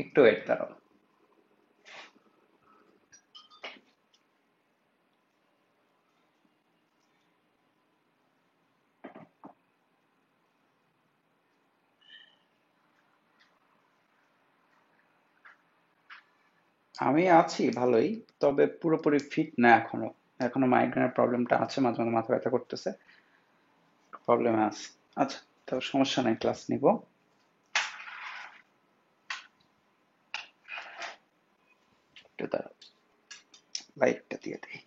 একটু ওয়েট করো। আমি আছি ভালোই, তবে পুরোপুরি ফিট না এখনো। এখনো মাইগ্রেনের প্রবলেমটা আছে, মাঝে মাঝে মাথা ব্যথা করতেছে, প্রবলেমে আছে। আচ্ছা, তবে সমস্যা নাই, ক্লাস নিব। একটু দাঁড়াও, লাইটটা দিয়ে দিই।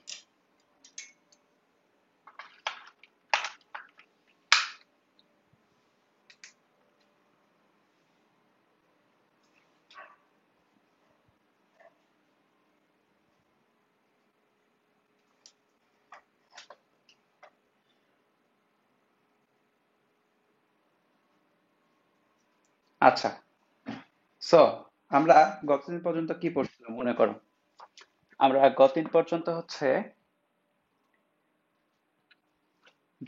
আচ্ছা, সো আমরা গতদিন পর্যন্ত কি পড়ছিলাম মনে করো? আমরা গতদিন পর্যন্ত হচ্ছে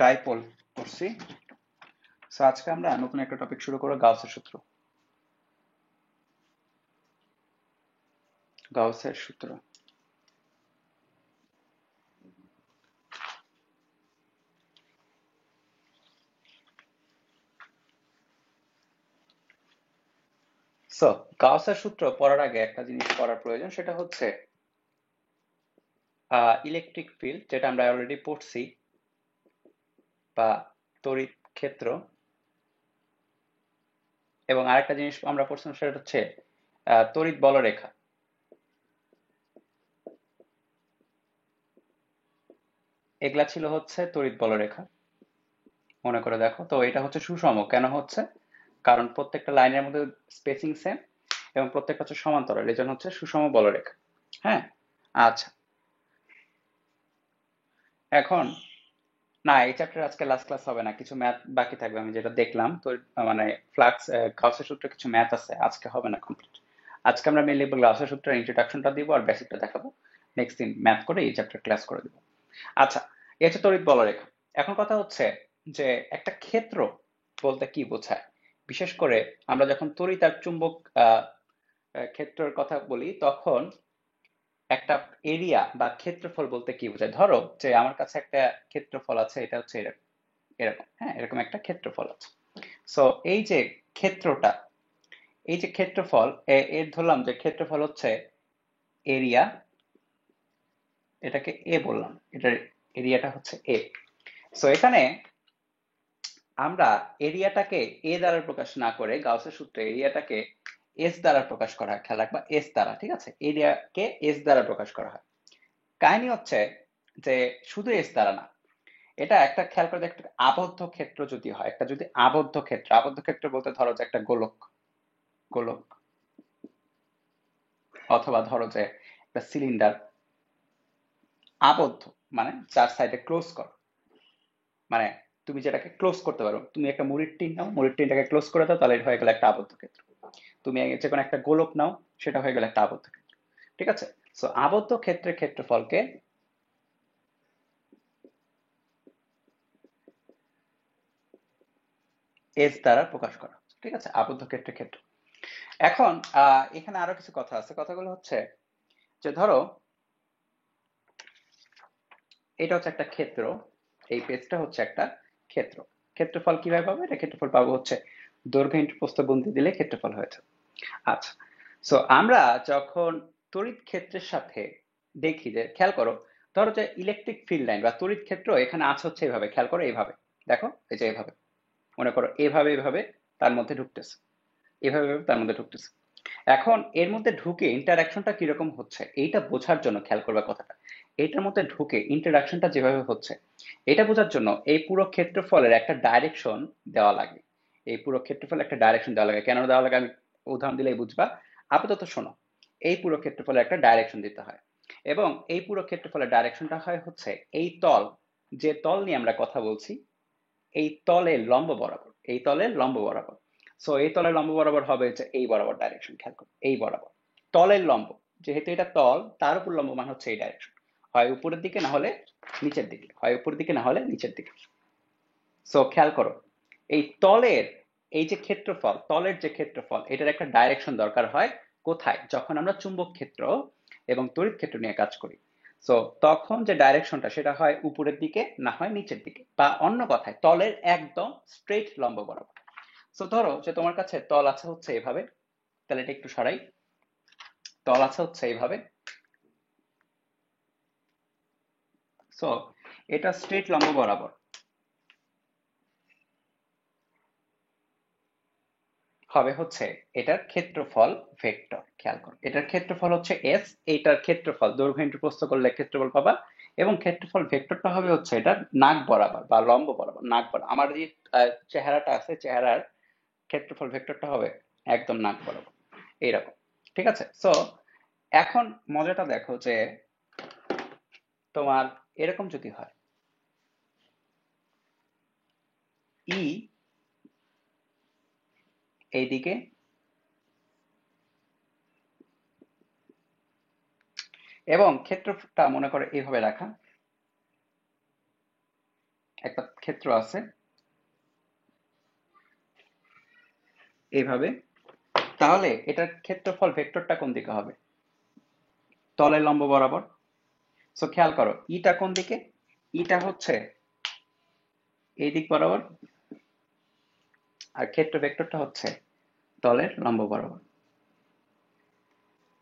ডাইপোল করছি। সো আজকে আমরা নতুন একটা টপিক শুরু করবো, গাউসের সূত্র। গাউসের সূত্র। সো গাউসের সূত্র পড়ার আগে একটা জিনিস পড়ার প্রয়োজন, সেটা হচ্ছে ইলেকট্রিক ফিল্ড, যেটা আমরা অলরেডি পড়ছি, বা তড়িৎ ক্ষেত্র। এবং আরেকটা জিনিস আমরা পড়ছিলাম, সেটা হচ্ছে তড়িৎ বলরেখা। এগুলা ছিল হচ্ছে তড়িৎ বলরেখা। মনে করে দেখো তো, এটা হচ্ছে সুষম কেন হচ্ছে? কারণ প্রত্যেকটা লাইনের মধ্যে স্পেসিং সেম, এবং প্রত্যেকটা হচ্ছে সমান্তরাল, এই জন্য হচ্ছে সুষম বলরেখা। হ্যাঁ। আচ্ছা, এখন না, এই চ্যাপ্টার আজকে লাস্ট ক্লাস হবে না, কিছু ম্যাথ বাকি থাকবে। আমি যেটা দেখলাম তো, মানে ফ্লাক্স গাউসের সূত্রে কিছু ম্যাথ আছে, আজকে হবে না কমপ্লিট। আজকে আমরা মেনলি গাউসের সূত্রের ইন্ট্রোডাকশনটা দিব আর বেসিকটা দেখাবো। নেক্সট দিন ম্যাথ করে এই চ্যাপ্টার ক্লাস করে দিব। আচ্ছা, এই হচ্ছে তড়িৎ বলরেখা। এখন কথা হচ্ছে যে একটা ক্ষেত্র বলতে কি বোঝায়। বিশেষ করে আমরা যখন তড়িৎ আর চুম্বক আহ, ক্ষেত্রের কথা বলি, তখন একটা এরিয়া বা ক্ষেত্রফল বলতে কি বোঝায়। ধরো যে আমার কাছে একটা ক্ষেত্রফল আছে, এটা হচ্ছে এরকম, এরকম, হ্যাঁ, এরকম একটা ক্ষেত্রফল আছে। সো এই যে ক্ষেত্রটা, এই যে ক্ষেত্রফল, এর ধরলাম যে ক্ষেত্রফল হচ্ছে এরিয়া, এটাকে এ বললাম, এটার এরিয়াটা হচ্ছে এ। সো এখানে আমরা এরিয়াটাকে এ দ্বারা প্রকাশ না করে, গাউসের সূত্রে এরিয়াটাকে এস দ্বারা প্রকাশ করা হয়। খেয়াল রাখবা, এস দ্বারা, ঠিক আছে? এরিয়াকে এস দ্বারা প্রকাশ করা হয়। কাহিনী হচ্ছে যে শুধু এস দ্বারা না, এটা একটা, খেয়াল করে একটা আবদ্ধ ক্ষেত্র যদি হয়, একটা যদি আবদ্ধ ক্ষেত্র, আবদ্ধ ক্ষেত্র বলতে ধরো যে একটা গোলক, গোলক, অথবা ধরো যে একটা সিলিন্ডার, আবদ্ধ মানে চার সাইডে ক্লোজ কর, মানে তুমি যেটাকে ক্লোজ করতে পারো, তুমি একটা মুড়ির টিন নাও, মুড়ির টিনটাকে ক্লোজ করে দাও, তাহলে এটা হয়ে গেল একটা আবদ্ধ ক্ষেত্র। তুমি যে কোনো একটা গোলক নাও, সেটা হয়ে গেল একটা আবদ্ধ ক্ষেত্র। ঠিক আছে? সো আবদ্ধ ক্ষেত্রের ক্ষেত্রফলকে এস দ্বারা প্রকাশ করা হচ্ছে। ঠিক আছে? আবদ্ধ ক্ষেত্রের ক্ষেত্র। এখন এখানে আরো কিছু কথা আছে। কথাগুলো হচ্ছে যে ধরো এটা হচ্ছে একটা ক্ষেত্র, এই পেজটা হচ্ছে একটা ক্ষেত্র। ক্ষেত্রফল কিভাবে পাবো? এটা ক্ষেত্রফল পাবো হচ্ছে দৈর্ঘ্য ইন্টু প্রস্থ গুণিত দিলে ক্ষেত্রফল হয়েছে। আচ্ছা, সো আমরা যখন তড়িৎ ক্ষেত্রের সাথে দেখি, যে খেয়াল করো, ধরো যে ইলেকট্রিক ফিল্ড লাইন বা তড়িৎ ক্ষেত্র এখানে আছে হচ্ছে এইভাবে, খেয়াল করো এইভাবে, দেখো এই যে এইভাবে, মনে করো এভাবে এভাবে তার মধ্যে ঢুকতেছে, এভাবে এভাবে তার মধ্যে ঢুকতেছে। এখন এর মধ্যে ঢুকে ইন্টারাকশনটা কিরকম হচ্ছে এইটা বোঝার জন্য খেয়াল করবে কথাটা, এইটার মধ্যে ঢুকে ইন্টারাকশনটা যেভাবে হচ্ছে, এটা বোঝার জন্য এই পুরো ক্ষেত্রফলের একটা ডাইরেকশন দেওয়া লাগে। এই পুরো ক্ষেত্রফলের একটা ডাইরেকশন দেওয়া লাগে। কেন দেওয়া লাগে আমি উদাহরণ দিলেই বুঝবা। আপাতত শোনো, এই পুরো ক্ষেত্রফলের একটা ডাইরেকশন দিতে হয়, এবং এই পুরো ক্ষেত্রফলের ডাইরেকশনটা হয় হচ্ছে এই তল, যে তল নিয়ে আমরা কথা বলছি, এই তলের লম্ব বরাবর, এই তলের লম্ব বরাবর। সো এই তলের লম্ব বরাবর হবে যে এই বরাবর ডাইরেকশন, খেয়াল করো এই বরাবর তলের লম্ব, যেহেতু এটা তল, তার উপর লম্ব মানে হচ্ছে এই ডাইরেকশন, হয় উপরের দিকে না হলে নিচের দিকে, হয় উপরের দিকে না হলে নিচের দিকে। সো খেয়াল করো, এই তলের এই যে ক্ষেত্রফল, তলের যে ক্ষেত্রফল, এটার একটা ডাইরেকশন দরকার হয় কোথায়? যখন আমরা চুম্বক ক্ষেত্র এবং তড়িৎ ক্ষেত্র নিয়ে কাজ করি। সো তখন যে ডাইরেকশনটা সেটা হয় উপরের দিকে, না হয় নিচের দিকে, বা অন্য কথায় তলের একদম স্ট্রেট লম্ব বরাবর। সো ধরো যে তোমার কাছে তল আছে হচ্ছে এভাবে, তাহলে এটা একটু সরাই। তল আছে হচ্ছে এইভাবে। সো এটা স্ট্রেট লম্ব বরাবর হবে হচ্ছে এটার ক্ষেত্রফল ভেক্টর। খেয়াল করো, এটার ক্ষেত্রফল হচ্ছে এস, এইটার ক্ষেত্রফল দৈর্ঘ্য ইন্টু প্রস্থ করলে ক্ষেত্রফল পাবা, এবং ক্ষেত্রফল ভেক্টরটা হবে হচ্ছে এটার নাক বরাবর বা লম্ব বরাবর, নাক বরাবর। আমার যে চেহারাটা আছে, চেহারার ক্ষেত্রফল ভেক্টরটা হবে একদম নাক বরাবর, এইরকম। ঠিক আছে? সো এখন মজাটা দেখো যে তোমার এরকম যদি হয়, ই এইদিকে এবং ক্ষেত্রটা মনে করো এইভাবে রাখা, একটা ক্ষেত্র আছে এইভাবে, তাহলে এটার ক্ষেত্রফল ভেক্টরটা কোন দিকে হবে? তলের লম্ব বরাবর। সো খেয়াল করো, ইটা কোন দিকে? ইটা হচ্ছে এই দিক বরাবর, আর ক্ষেত্র ভেক্টরটা হচ্ছে তলের লম্ব বরাবর।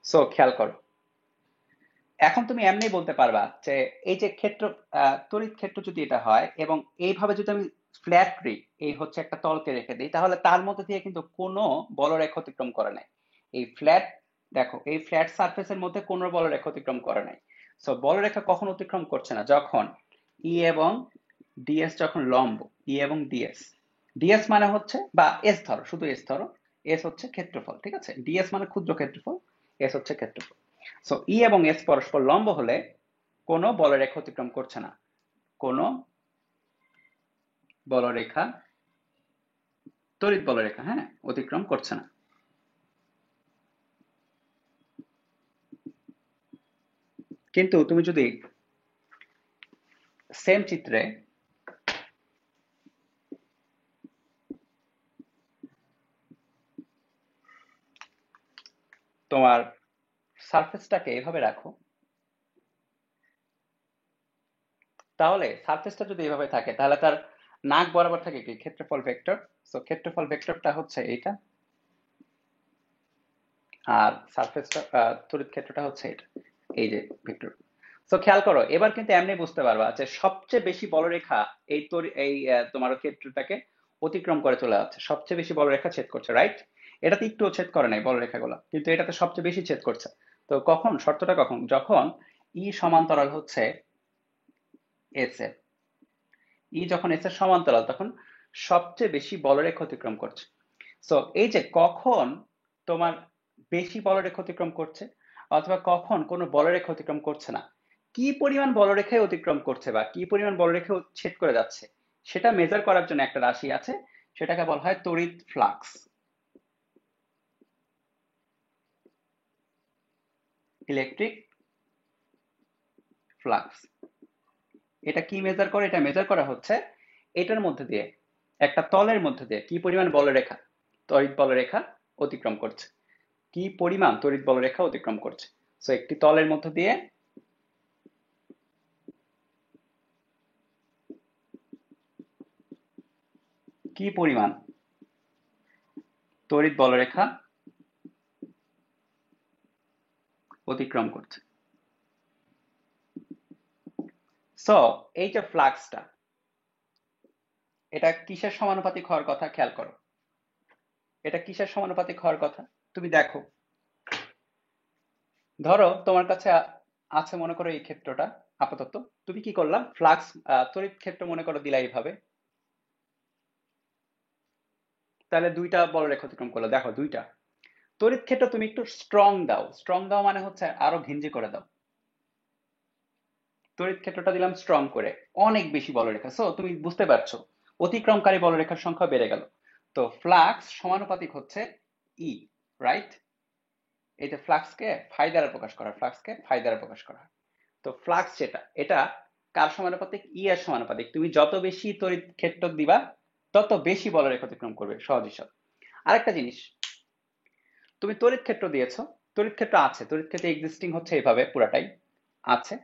সো খেয়াল করো, এখন তুমি এমনি বলতে পারবা যে এই যে ক্ষেত্র, তড়িৎ ক্ষেত্র যদি এটা হয় এবং এইভাবে যদি আমি ফ্ল্যাট রি, এই হচ্ছে একটা তলকে রেখে দিই, তাহলে তার মধ্যে দিয়ে কিন্তু কোনো বলরেখা অতিক্রম করে নাই। এই ফ্ল্যাট, দেখো এই ফ্ল্যাট সারফেসের মধ্যে কোনো বলরেখা অতিক্রম করে নাই। সো বলরেখা কখন অতিক্রম করছে না? যখন ই এবং ডিএস যখন লম্ব, ই এবং ডিএস, ডিএস মানে হচ্ছে, বা এস ধরো, শুধু এস ধরো, এস হচ্ছে ক্ষেত্রফল, ঠিক আছে? ডিএস মানে ক্ষুদ্র ক্ষেত্রফল, এস হচ্ছে ক্ষেত্রফল। সো ই এবং এস পরস্পর লম্ব হলে কোনো বলরেখা অতিক্রম করছে না, কোনো বলরেখা, তড়িৎ বলরেখা, হ্যাঁ, অতিক্রম করছে না। কিন্তু তুমি যদি সেম চিত্রে তোমার সারফেসটাকে এভাবে রাখো, তাহলে সারফেসটা যদি এভাবে থাকে, তাহলে তার নাক বরাবর থাকে কি? ক্ষেত্রফল ভেক্টর। সো ক্ষেত্রফল ভেক্টরটা হচ্ছে এইটা, আর সারফেসটা, তড়িৎ ক্ষেত্রটা হচ্ছে এটা, এই যে ভেক্টর। তো খেয়াল করো, এবার কিন্তু এমনি বুঝতে পারবা যে সবচেয়ে বেশি বলরেখা এই তোমার ক্ষেত্রটাকে অতিক্রম করে চলে যাচ্ছে, সবচেয়ে বেশি বলরেখা ছেদ করছে, রাইট? এটাতে একটুও ছেদ করে নাই বলরেখাগুলো, কিন্তু এটাতে সবচেয়ে বেশি ছেদ করছে। তো কখন? শর্তটা কখন? যখন ই সমান্তরাল হচ্ছে এস এর। ই যখন এস এর সমান্তরাল, তখন সবচেয়ে বেশি বলরেখা অতিক্রম করছে। সো এই যে কখন তোমার বেশি বলরেখা অতিক্রম করছে অথবা কখন কোনো বলরেখা অতিক্রম করছে না, কি পরিমাণ বলরেখায় অতিক্রম করছে বা কি পরিমাণ বলরেখা ছেদ করে যাচ্ছে, সেটা মেজার করার জন্য একটা রাশি আছে, সেটাকে বলা হয় তড়িৎ ফ্লাক্স, ইলেকট্রিক ফ্লাক্স। এটা কি মেজার করে? এটা মেজার করা হচ্ছে এটার মধ্যে দিয়ে, একটা তলের মধ্যে দিয়ে কি পরিমাণ বলরেখা, তড়িৎ বলরেখা অতিক্রম করছে, কি পরিমাণ তড়িৎ বলরেখা অতিক্রম করছে। সো একটি তলের মধ্য দিয়ে কি পরিমাণ তড়িৎ বলরেখা অতিক্রম করছে। সো এই যে ফ্লাক্সটা, এটা কিসের সমানুপাতিক হওয়ার কথা? খেয়াল করো, এটা কিসের সমানুপাতিক হওয়ার কথা? তুমি দেখো, ধরো তোমার কাছে আছে মনে করো এই ক্ষেত্রটা, আপাতত তুমি কি করলা, ফ্লাক্স, তড়িৎ ক্ষেত্র মনে করো দিলা এইভাবে, তাহলে দুইটা বলরেখা অতিক্রম করলো, দেখো দুইটা। তড়িৎ ক্ষেত্র তুমি একটু স্ট্রং দাও, স্ট্রং দাও মানে হচ্ছে আরো ঘিঞ্জি করে দাও। তড়িৎ ক্ষেত্রটা দিলাম স্ট্রং করে, অনেক বেশি বলরেখা। সো তুমি বুঝতে পারছো অতিক্রমকারী বলরেখার সংখ্যা বেড়ে গেল। তো ফ্লাক্স সমানুপাতিক হচ্ছে ই, রাইট? এই যে ফ্লাক্সকে ফাই দ্বারা প্রকাশ করা, ফ্লাক্সকে ফাই দ্বারা প্রকাশ করা। তো ফ্লাক্স যেটা, এটা কার সমানুপাতিক? ই এর সমানুপাতিক। তুমি যত বেশি তড়িৎ ক্ষেত্র দিবা তত বেশি বলরেখা অতিক্রম করবে, সহজ হিসাব। আরেকটা জিনিস, তুমি তড়িৎ ক্ষেত্র দিয়েছো, তড়িৎ ক্ষেত্র আছে, তড়িৎ ক্ষেত্র এক্সিস্টিং হচ্ছে এইভাবে পুরাটাই আছে।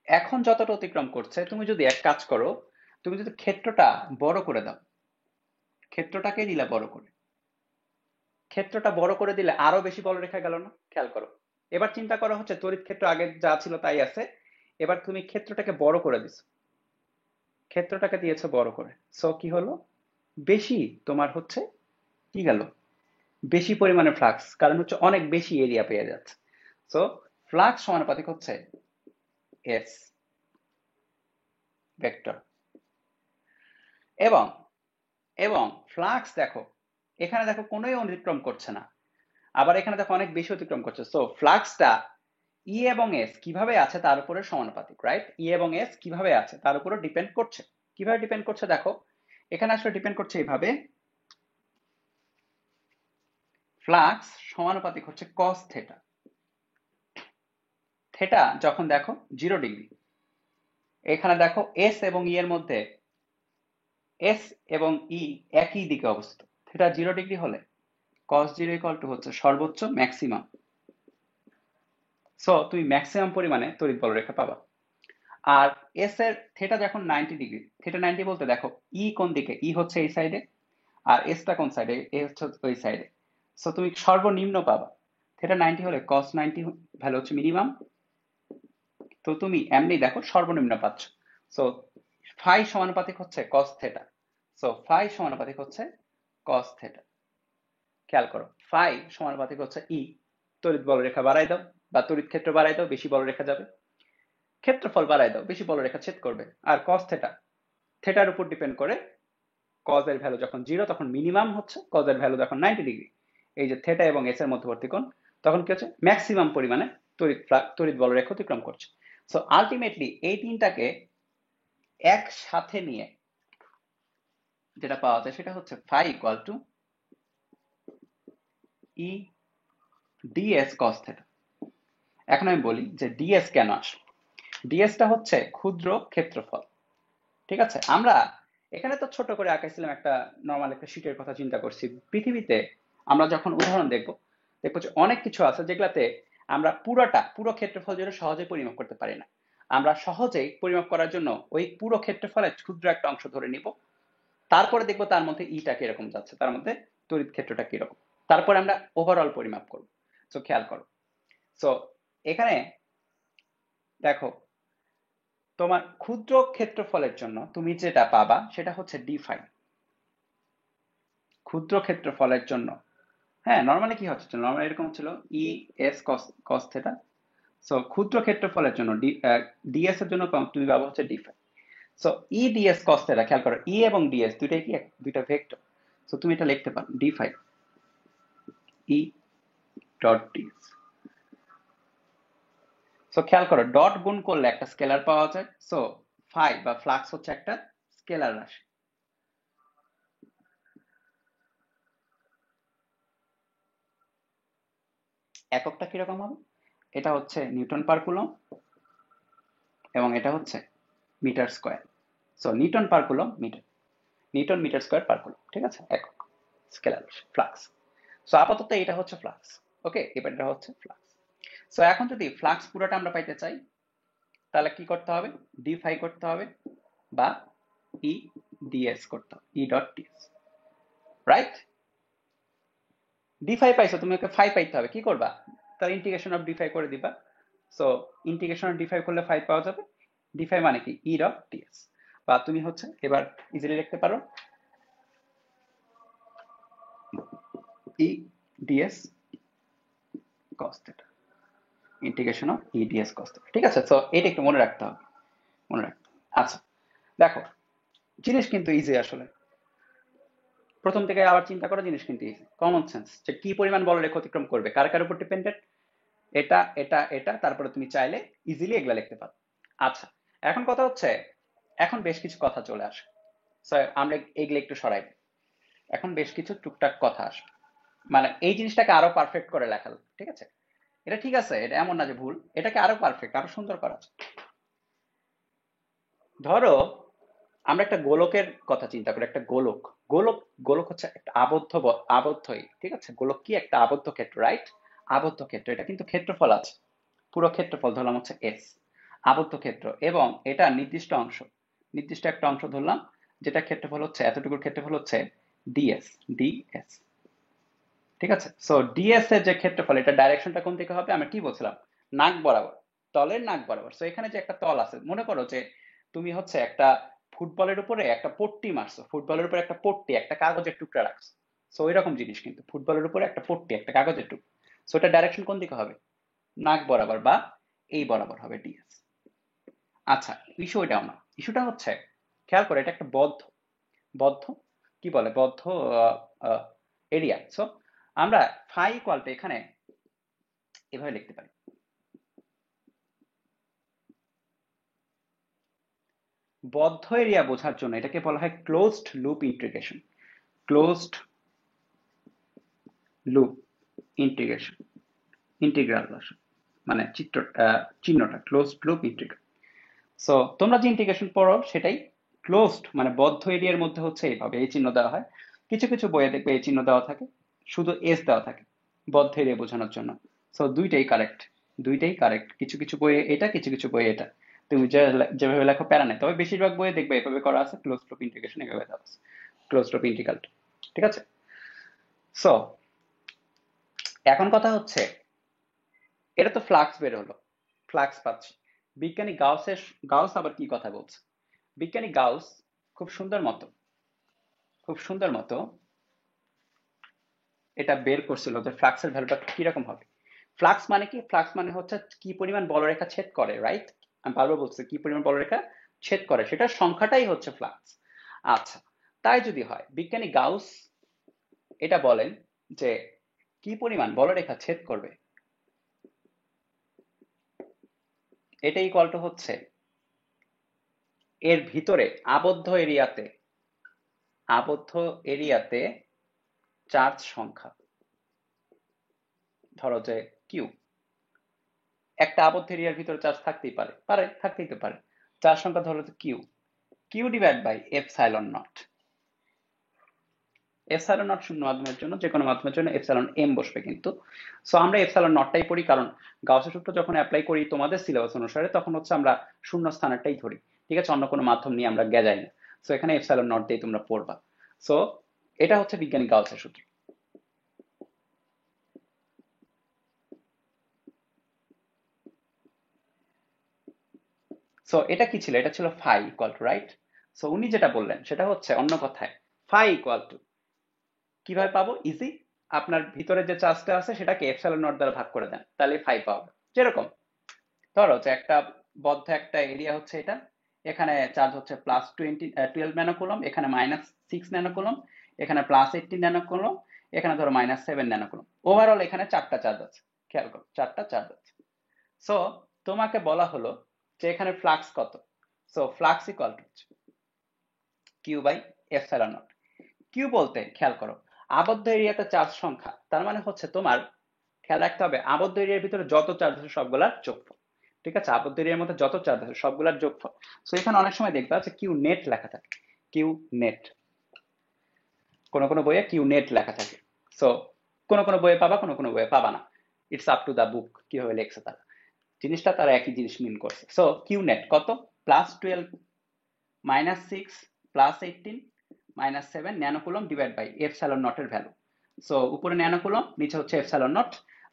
এখন যতটা অতিক্রম করছে, তুমি যদি এক কাজ করো, তুমি যদি ক্ষেত্রটা বড় করে দাও, ক্ষেত্রটাকে দিলা বড় করে, ক্ষেত্রটা বড় করে দিলে আরো বেশি বলরেখা গেল না? খেয়াল করো। এবার চিন্তা করা হচ্ছে তড়িৎ ক্ষেত্র আগে যা ছিল তাই আছে, এবার তুমি ক্ষেত্রটাকে বড় করে দিছো, ক্ষেত্রটাকে দিয়েছো বড় করে, সো কি হলো? বেশি তোমার হচ্ছে কি গেল? বেশি পরিমাণে ফ্লাক্স, কারণ হচ্ছে অনেক বেশি এরিয়া পেয়ে যাচ্ছে। সো ফ্লাক্স সমানুপাতিক হচ্ছে এস ভেক্টর। এবং এবং ফ্লাক্স দেখো, এখানে দেখো কোনোই অতিক্রম করছে না, আবার এখানে দেখো অনেক বেশি অতিক্রম করছে। সো ফ্লাক্সটা ই এবং এস কিভাবে আছে তার উপরে সমানুপাতিক, রাইট? ই এবং এস কিভাবে আছে তার উপরে ডিপেন্ড করছে। কিভাবে ডিপেন্ড করছে দেখো, এখানে আসলে ডিপেন্ড করছে এইভাবে, ফ্লাক্স সমানুপাতিক হচ্ছে কস থেটা। থেটা যখন দেখো 0 ডিগ্রি, এখানে দেখো এস এবং ই এর মধ্যে, এস এবং ই একই দিকে অবস্থিত, থেটা 0 ডিগ্রি হলে কস জিরো ইকুয়াল টু হচ্ছে সর্বোচ্চ ম্যাক্সিমাম। সো তুমি ম্যাক্সিমাম পরিমাণে তড়িৎ বলরেখা পাবা। আর এস এর থেটা যখন 90 ডিগ্রি, থেটা 90 বলতে দেখো ই কোন দিকে, ই হচ্ছে এই সাইডে, আর এসটা কোন সাইডে, এ হচ্ছে ওই সাইডে। সো তুমি সর্বনিম্ন পাবা। থেটা 90 হলে কস 90 ভ্যালু হচ্ছে মিনিমাম, তো তুমি এমনি দেখো সর্বনিম্ন পাচ্ছ। সো ফাই সমানুপাতিক হচ্ছে কস থেটা। সো ফাই সমানুপাতিক হচ্ছে কস থেটা। খেয়াল করো, ফাই সমানুপাতিক হচ্ছে ই, তড়িৎ বলরেখা বাড়াই দাও বা তড়িৎ ক্ষেত্র বাড়াই দাও, বেশি বলরেখা যাবে। ক্ষেত্রফল বাড়াই দাও, বেশি বলরেখা ছেদ করবে। আর কস থেটা, থেটার উপর ডিপেন্ড করে, কজ এর ভ্যালু যখন 0 তখন মিনিমাম হচ্ছে, কজ এর ভ্যালু যখন 90 ডিগ্রি, এই যে থেটা এবং এস এর মধ্যবর্তী কোণ, তখন কি হচ্ছে? ম্যাক্সিমাম পরিমাণে তড়িৎ বলরেখা অতিক্রম করছে। সো আলটিমেটলি এই তিনটাকে একসাথে নিয়ে যেটা পাওয়া যায় সেটা হচ্ছে phi equal to E ds cos theta. এখন আমি বলি যে ডিএস কেন আসে। ডিএসটা হচ্ছে ক্ষুদ্র ক্ষেত্রফল, ঠিক আছে? আমরা এখানে তো ছোট করে আঁকাইছিলাম, একটা নর্মাল একটা শীটের কথা চিন্তা করছি। পৃথিবীতে আমরা যখন উদাহরণ দেখবো, দেখবো যে অনেক কিছু আছে যেগুলাতে আমরা পুরো ক্ষেত্রফল জুড়ে সহজে পরিমাপ করতে পারি না। আমরা সহজেই পরিমাপ করার জন্য ওই পুরো ক্ষেত্রফলের ক্ষুদ্র একটা অংশ ধরে নিব, তারপরে দেখবো তার মধ্যে ইটা কিরকম যাচ্ছে, তার মধ্যে তড়িৎ ক্ষেত্রটা কিরকম, তারপরে আমরা ওভারঅল পরিমাপ করব। তো খেয়াল করো, সো এখানে দেখো, তোমার ক্ষুদ্র ক্ষেত্রফলের জন্য তুমি যেটা পাবা সেটা হচ্ছে ডি ফাই। ক্ষুদ্র ক্ষেত্রফলের জন্য, হ্যাঁ, নর্মালি কি হচ্ছে, নর্মালি এরকম ছিল E S cos theta. So ক্ষুদ্র ক্ষেত্রফলের জন্য ডিএস এর জন্য তুমি পাবো হচ্ছে D phi. So E ds cos theta, খেয়াল করো ই এবং ডিএস দুইটাই কি দুইটা ভেক্টর। সো তুমি এটা লিখতে পারো d phi E dot ds. So খেয়াল করো, ডট গুণ করলে একটা স্কেলার পাওয়া যায়। সো ফাই বা ফ্লাক্স হচ্ছে একটা স্কেলার রাশি। এককটা কিরকম হবে? এটা হচ্ছে নিউটন পার কুলম এবং এটা হচ্ছে metre square. So newton per coulomb metre, newton metre square per coulomb, ঠিক আছে? একক স্কেলার ফ্লাক্স। সো আপাতত এটা হচ্ছে ফ্লাক্স, ওকে? এবার এটা হচ্ছে ফ্লাক্স। সো এখন যদি ফ্লাক্স পুরোটা আমরা পাইতে চাই, তাহলে কি করতে হবে? ডি ফাই করতে হবে বা ই ডিএস করতে হবে, E dot ds, right? D phi পাইছো, তুমি ওকে ফাই পাইতে হবে, কি করবা? তার ইন্টিগ্রেশন অফ ডি ফাই করে দিবা। So integration of d phi করলে ফাই পাওয়া যাবে। ডি ফাই মানে কি? E dot ds. বা তুমি হচ্ছে এবার ইজিলি লিখতে পারো E ds cos theta, integration of E ds cos theta, ঠিক আছে? সো এটা একটু মনে রাখতে হবে, মনে রাখতে হবে। আচ্ছা, দেখো জিনিস কিন্তু ইজি আসলে, প্রথম থেকে আবার চিন্তা করা জিনিস কিন্তু ইজি, কমন সেন্স, যে কি পরিমাণ বলরেখা অতিক্রম করবে, কার কার উপর ডিপেন্ডেন্ট, এটা এটা এটা, তারপরে তুমি চাইলে ইজিলি এগুলা লিখতে পারো। আচ্ছা, এখন কথা হচ্ছে, এখন বেশ কিছু কথা চলে আসে। সো আমরা এগুলো একটু সরাই, এখন বেশ কিছু টুকটাক কথা আসে, মানে এই জিনিসটাকে আরো পারফেক্ট করে লেখা, ঠিক আছে? এটা ঠিক আছে, এটা এমন না যে ভুল, এটাকে আরো পারফেক্ট, আরো সুন্দর করা আছে। ধরো আমরা একটা গোলকের কথা চিন্তা করি, একটা গোলক। গোলক গোলক হচ্ছে একটা আবদ্ধই, ঠিক আছে? গোলক কি একটা আবদ্ধ ক্ষেত্র, রাইট? আবদ্ধ ক্ষেত্র, এটা কিন্তু ক্ষেত্রফল আছে, পুরো ক্ষেত্রফল ধরলাম হচ্ছে এস, আবদ্ধ ক্ষেত্র, এবং এটা নির্দিষ্ট অংশ, নির্দিষ্ট একটা অংশ ধরলাম, যেটা ক্ষেত্রফল হচ্ছে, এতটুকুর ক্ষেত্রফল হচ্ছে ডিএস, ডিএস। ঠিক আছে, সো ডিএস এর যে ক্ষেত্রফল, এটা ডাইরেকশনটা কোন দিকে হবে, আমরা কি বলছিলাম, নাক বরাবর, তলের নাক বরাবর। সো এখানে যে একটা তল আছে, মনে করো যে তুমি হচ্ছে একটা ফুটবলের উপরে একটা পট্টি মারছো, ফুটবলের উপরে একটা পট্টি, একটা কাগজের টুকরা রাখছো। সো ওই রকম জিনিস, কিন্তু ফুটবলের উপরে একটা পট্টি, একটা কাগজের টুকরা। সো এটা ডাইরেকশন কোন দিকে হবে, নাক বরাবর বা এই বরাবর হবে ডিএস। আচ্ছা, ইস্যু ওইটাও না, ইস্যুটা হচ্ছে, খেয়াল করে, এটা একটা বদ্ধ, বদ্ধ, কি বলে, বদ্ধ এরিয়া। সো আমরা ফাই ইকুয়াল টু এখানে এভাবে লিখতে পারি, বদ্ধ এরিয়া বোঝার জন্য এটাকে বলা হয় closed loop integration, closed loop integration, integral ভাষা, মানে চিহ্নটা ক্লোজড লুপ ইন্টিগ্রাল। সো তোমরা যে ইন্টিগ্রেশন পড়ো সেটাই, ক্লোজড মানে বদ্ধ এরিয়ার মধ্যে হচ্ছে এইভাবে এই চিহ্ন দেওয়া হয়। কিছু কিছু বইয়ে দেখবে এই চিহ্ন দেওয়া থাকে, শুধু এস দেওয়া থাকে বদ্ধ এরিয়া বোঝানোর জন্য। সো দুইটাই কারেক্ট, দুইটাই কারেক্ট, কিছু কিছু বইয়ে এটা, কিছু কিছু বইয়ে এটা, তুমি যেভাবে লেখো প্যারা নেই, তবে বেশিরভাগ বইয়ে দেখবে এভাবে করা আছে, ক্লোজ লুপ ইন্টিগ্রেশন এভাবে দেওয়া আছে, ক্লোজ লুপ ইন্টিগ্রাল। ঠিক আছে, সো এখন কথা হচ্ছে, এটা তো ফ্লাক্স বের হলো, ফ্লাক্স পাচ্ছি। বিজ্ঞানী গাউসের, গাউস আবার কি কথা বলছে, বিজ্ঞানী গাউস খুব সুন্দর মতো, খুব সুন্দর মতো এটা বের করছিল যে ফ্লাক্সের ভ্যালুটা কিরকম হবে। ফ্লাক্স মানে কি, ফ্লাক্স মানে হচ্ছে কি পরিমাণ বলরেখা ছেদ করে, রাইট? আমি বারবার বলছি কি পরিমাণ বলরেখা ছেদ করে, সেটার সংখ্যাটাই হচ্ছে ফ্লাক্স। আচ্ছা, তাই যদি হয়, বিজ্ঞানী গাউস এটা বলেন যে কি পরিমাণ বলরেখা ছেদ করবে, এটা ইকুয়াল টু হচ্ছে এর ভিতরে আবদ্ধ এরিয়াতে, আবদ্ধ এরিয়াতে চার্জ সংখ্যা, ধরো যে কিউ, একটা আবদ্ধ এরিয়ার ভিতরে চার্জ থাকতেই পারে, পারে থাকতেই তো পারে, চার্জ সংখ্যা ধরো যে q, q divide by epsilon naught. Epsilon naught শূন্য মাধ্যমের জন্য, যে কোনো মাধ্যমের জন্য এপসাইলন এম বসবে কিন্তু। সো আমরা এপসাইলন নটটাই পড়ি, কারণ গাউসের সূত্র যখন অ্যাপ্লাই করি তোমাদের সিলেবাস অনুসারে, তখন হচ্ছে আমরা শূন্য স্থানেরটাই ধরি, ঠিক আছে, অন্য কোনো মাধ্যম নিয়ে আমরা গেজাই না। সো এখানে এপসাইলন নট দিয়ে তোমরা পড়বা। সো এটা হচ্ছে বিজ্ঞানী গাউসের সূত্র। সো এটা কি ছিল, এটা ছিল phi equal to, right? So উনি যেটা বললেন সেটা হচ্ছে, অন্য কথায়, ফাই ইকুয়াল টু কিভাবে পাবো, ইজি, আপনার ভিতরে যে চার্জটা আছে সেটাকে এপসাইলন নট দ্বারা ভাগ করে দেন, তাহলে ফাই পাবো। যেরকম ধরো যে একটা বদ্ধ একটা এরিয়া হচ্ছে এটা, এখানে চার্জ হচ্ছে প্লাস 12 ন্যানোকুলম, এখানে -6 ন্যানোকুলম, এখানে +18 ন্যানোকুলম, এখানে ধরো -7 ন্যানোকুলম, ওভারঅল এখানে চারটা চার্জ আছে, খেয়াল করো চারটা চার্জ আছে। সো তোমাকে বলা হলো যে এখানে ফ্লাক্স কত, so flux equal to Q by epsilon naught. Q বলতে খেয়াল করো আবদ্ধ এরিয়াতে চার্জ সংখ্যা, তার মানে হচ্ছে তোমার খেয়াল রাখতে হবে আবদ্ধ এরিয়ার ভিতরে যত চার্জ আছে সবগুলার যোগফল, ঠিক আছে, আবদ্ধ এরিয়ার মধ্যে যত চার্জ আছে সবগুলার যোগফল। সো এখানে অনেক সময় দেখবা যে কিউ নেট লেখা থাকে, কিউ নেট, কোনো কোনো বইয়ে কিউ নেট লেখা থাকে। সো কোনো কোনো বইয়ে পাবা, কোনো কোনো বইয়ে পাবা না, ইটস আপ টু দা বুক কিভাবে লেখছে তারা, জিনিসটা তারা একই জিনিস মিন করছে। সো কিউ নেট কত, +12, -6, +18, -7 ন্যানোকুলম ডিভাইড বাই এপসাইলন নটের ভ্যালু। সো উপরে ন্যানোকুলম, নিচে হচ্ছে এপসাইলন নট,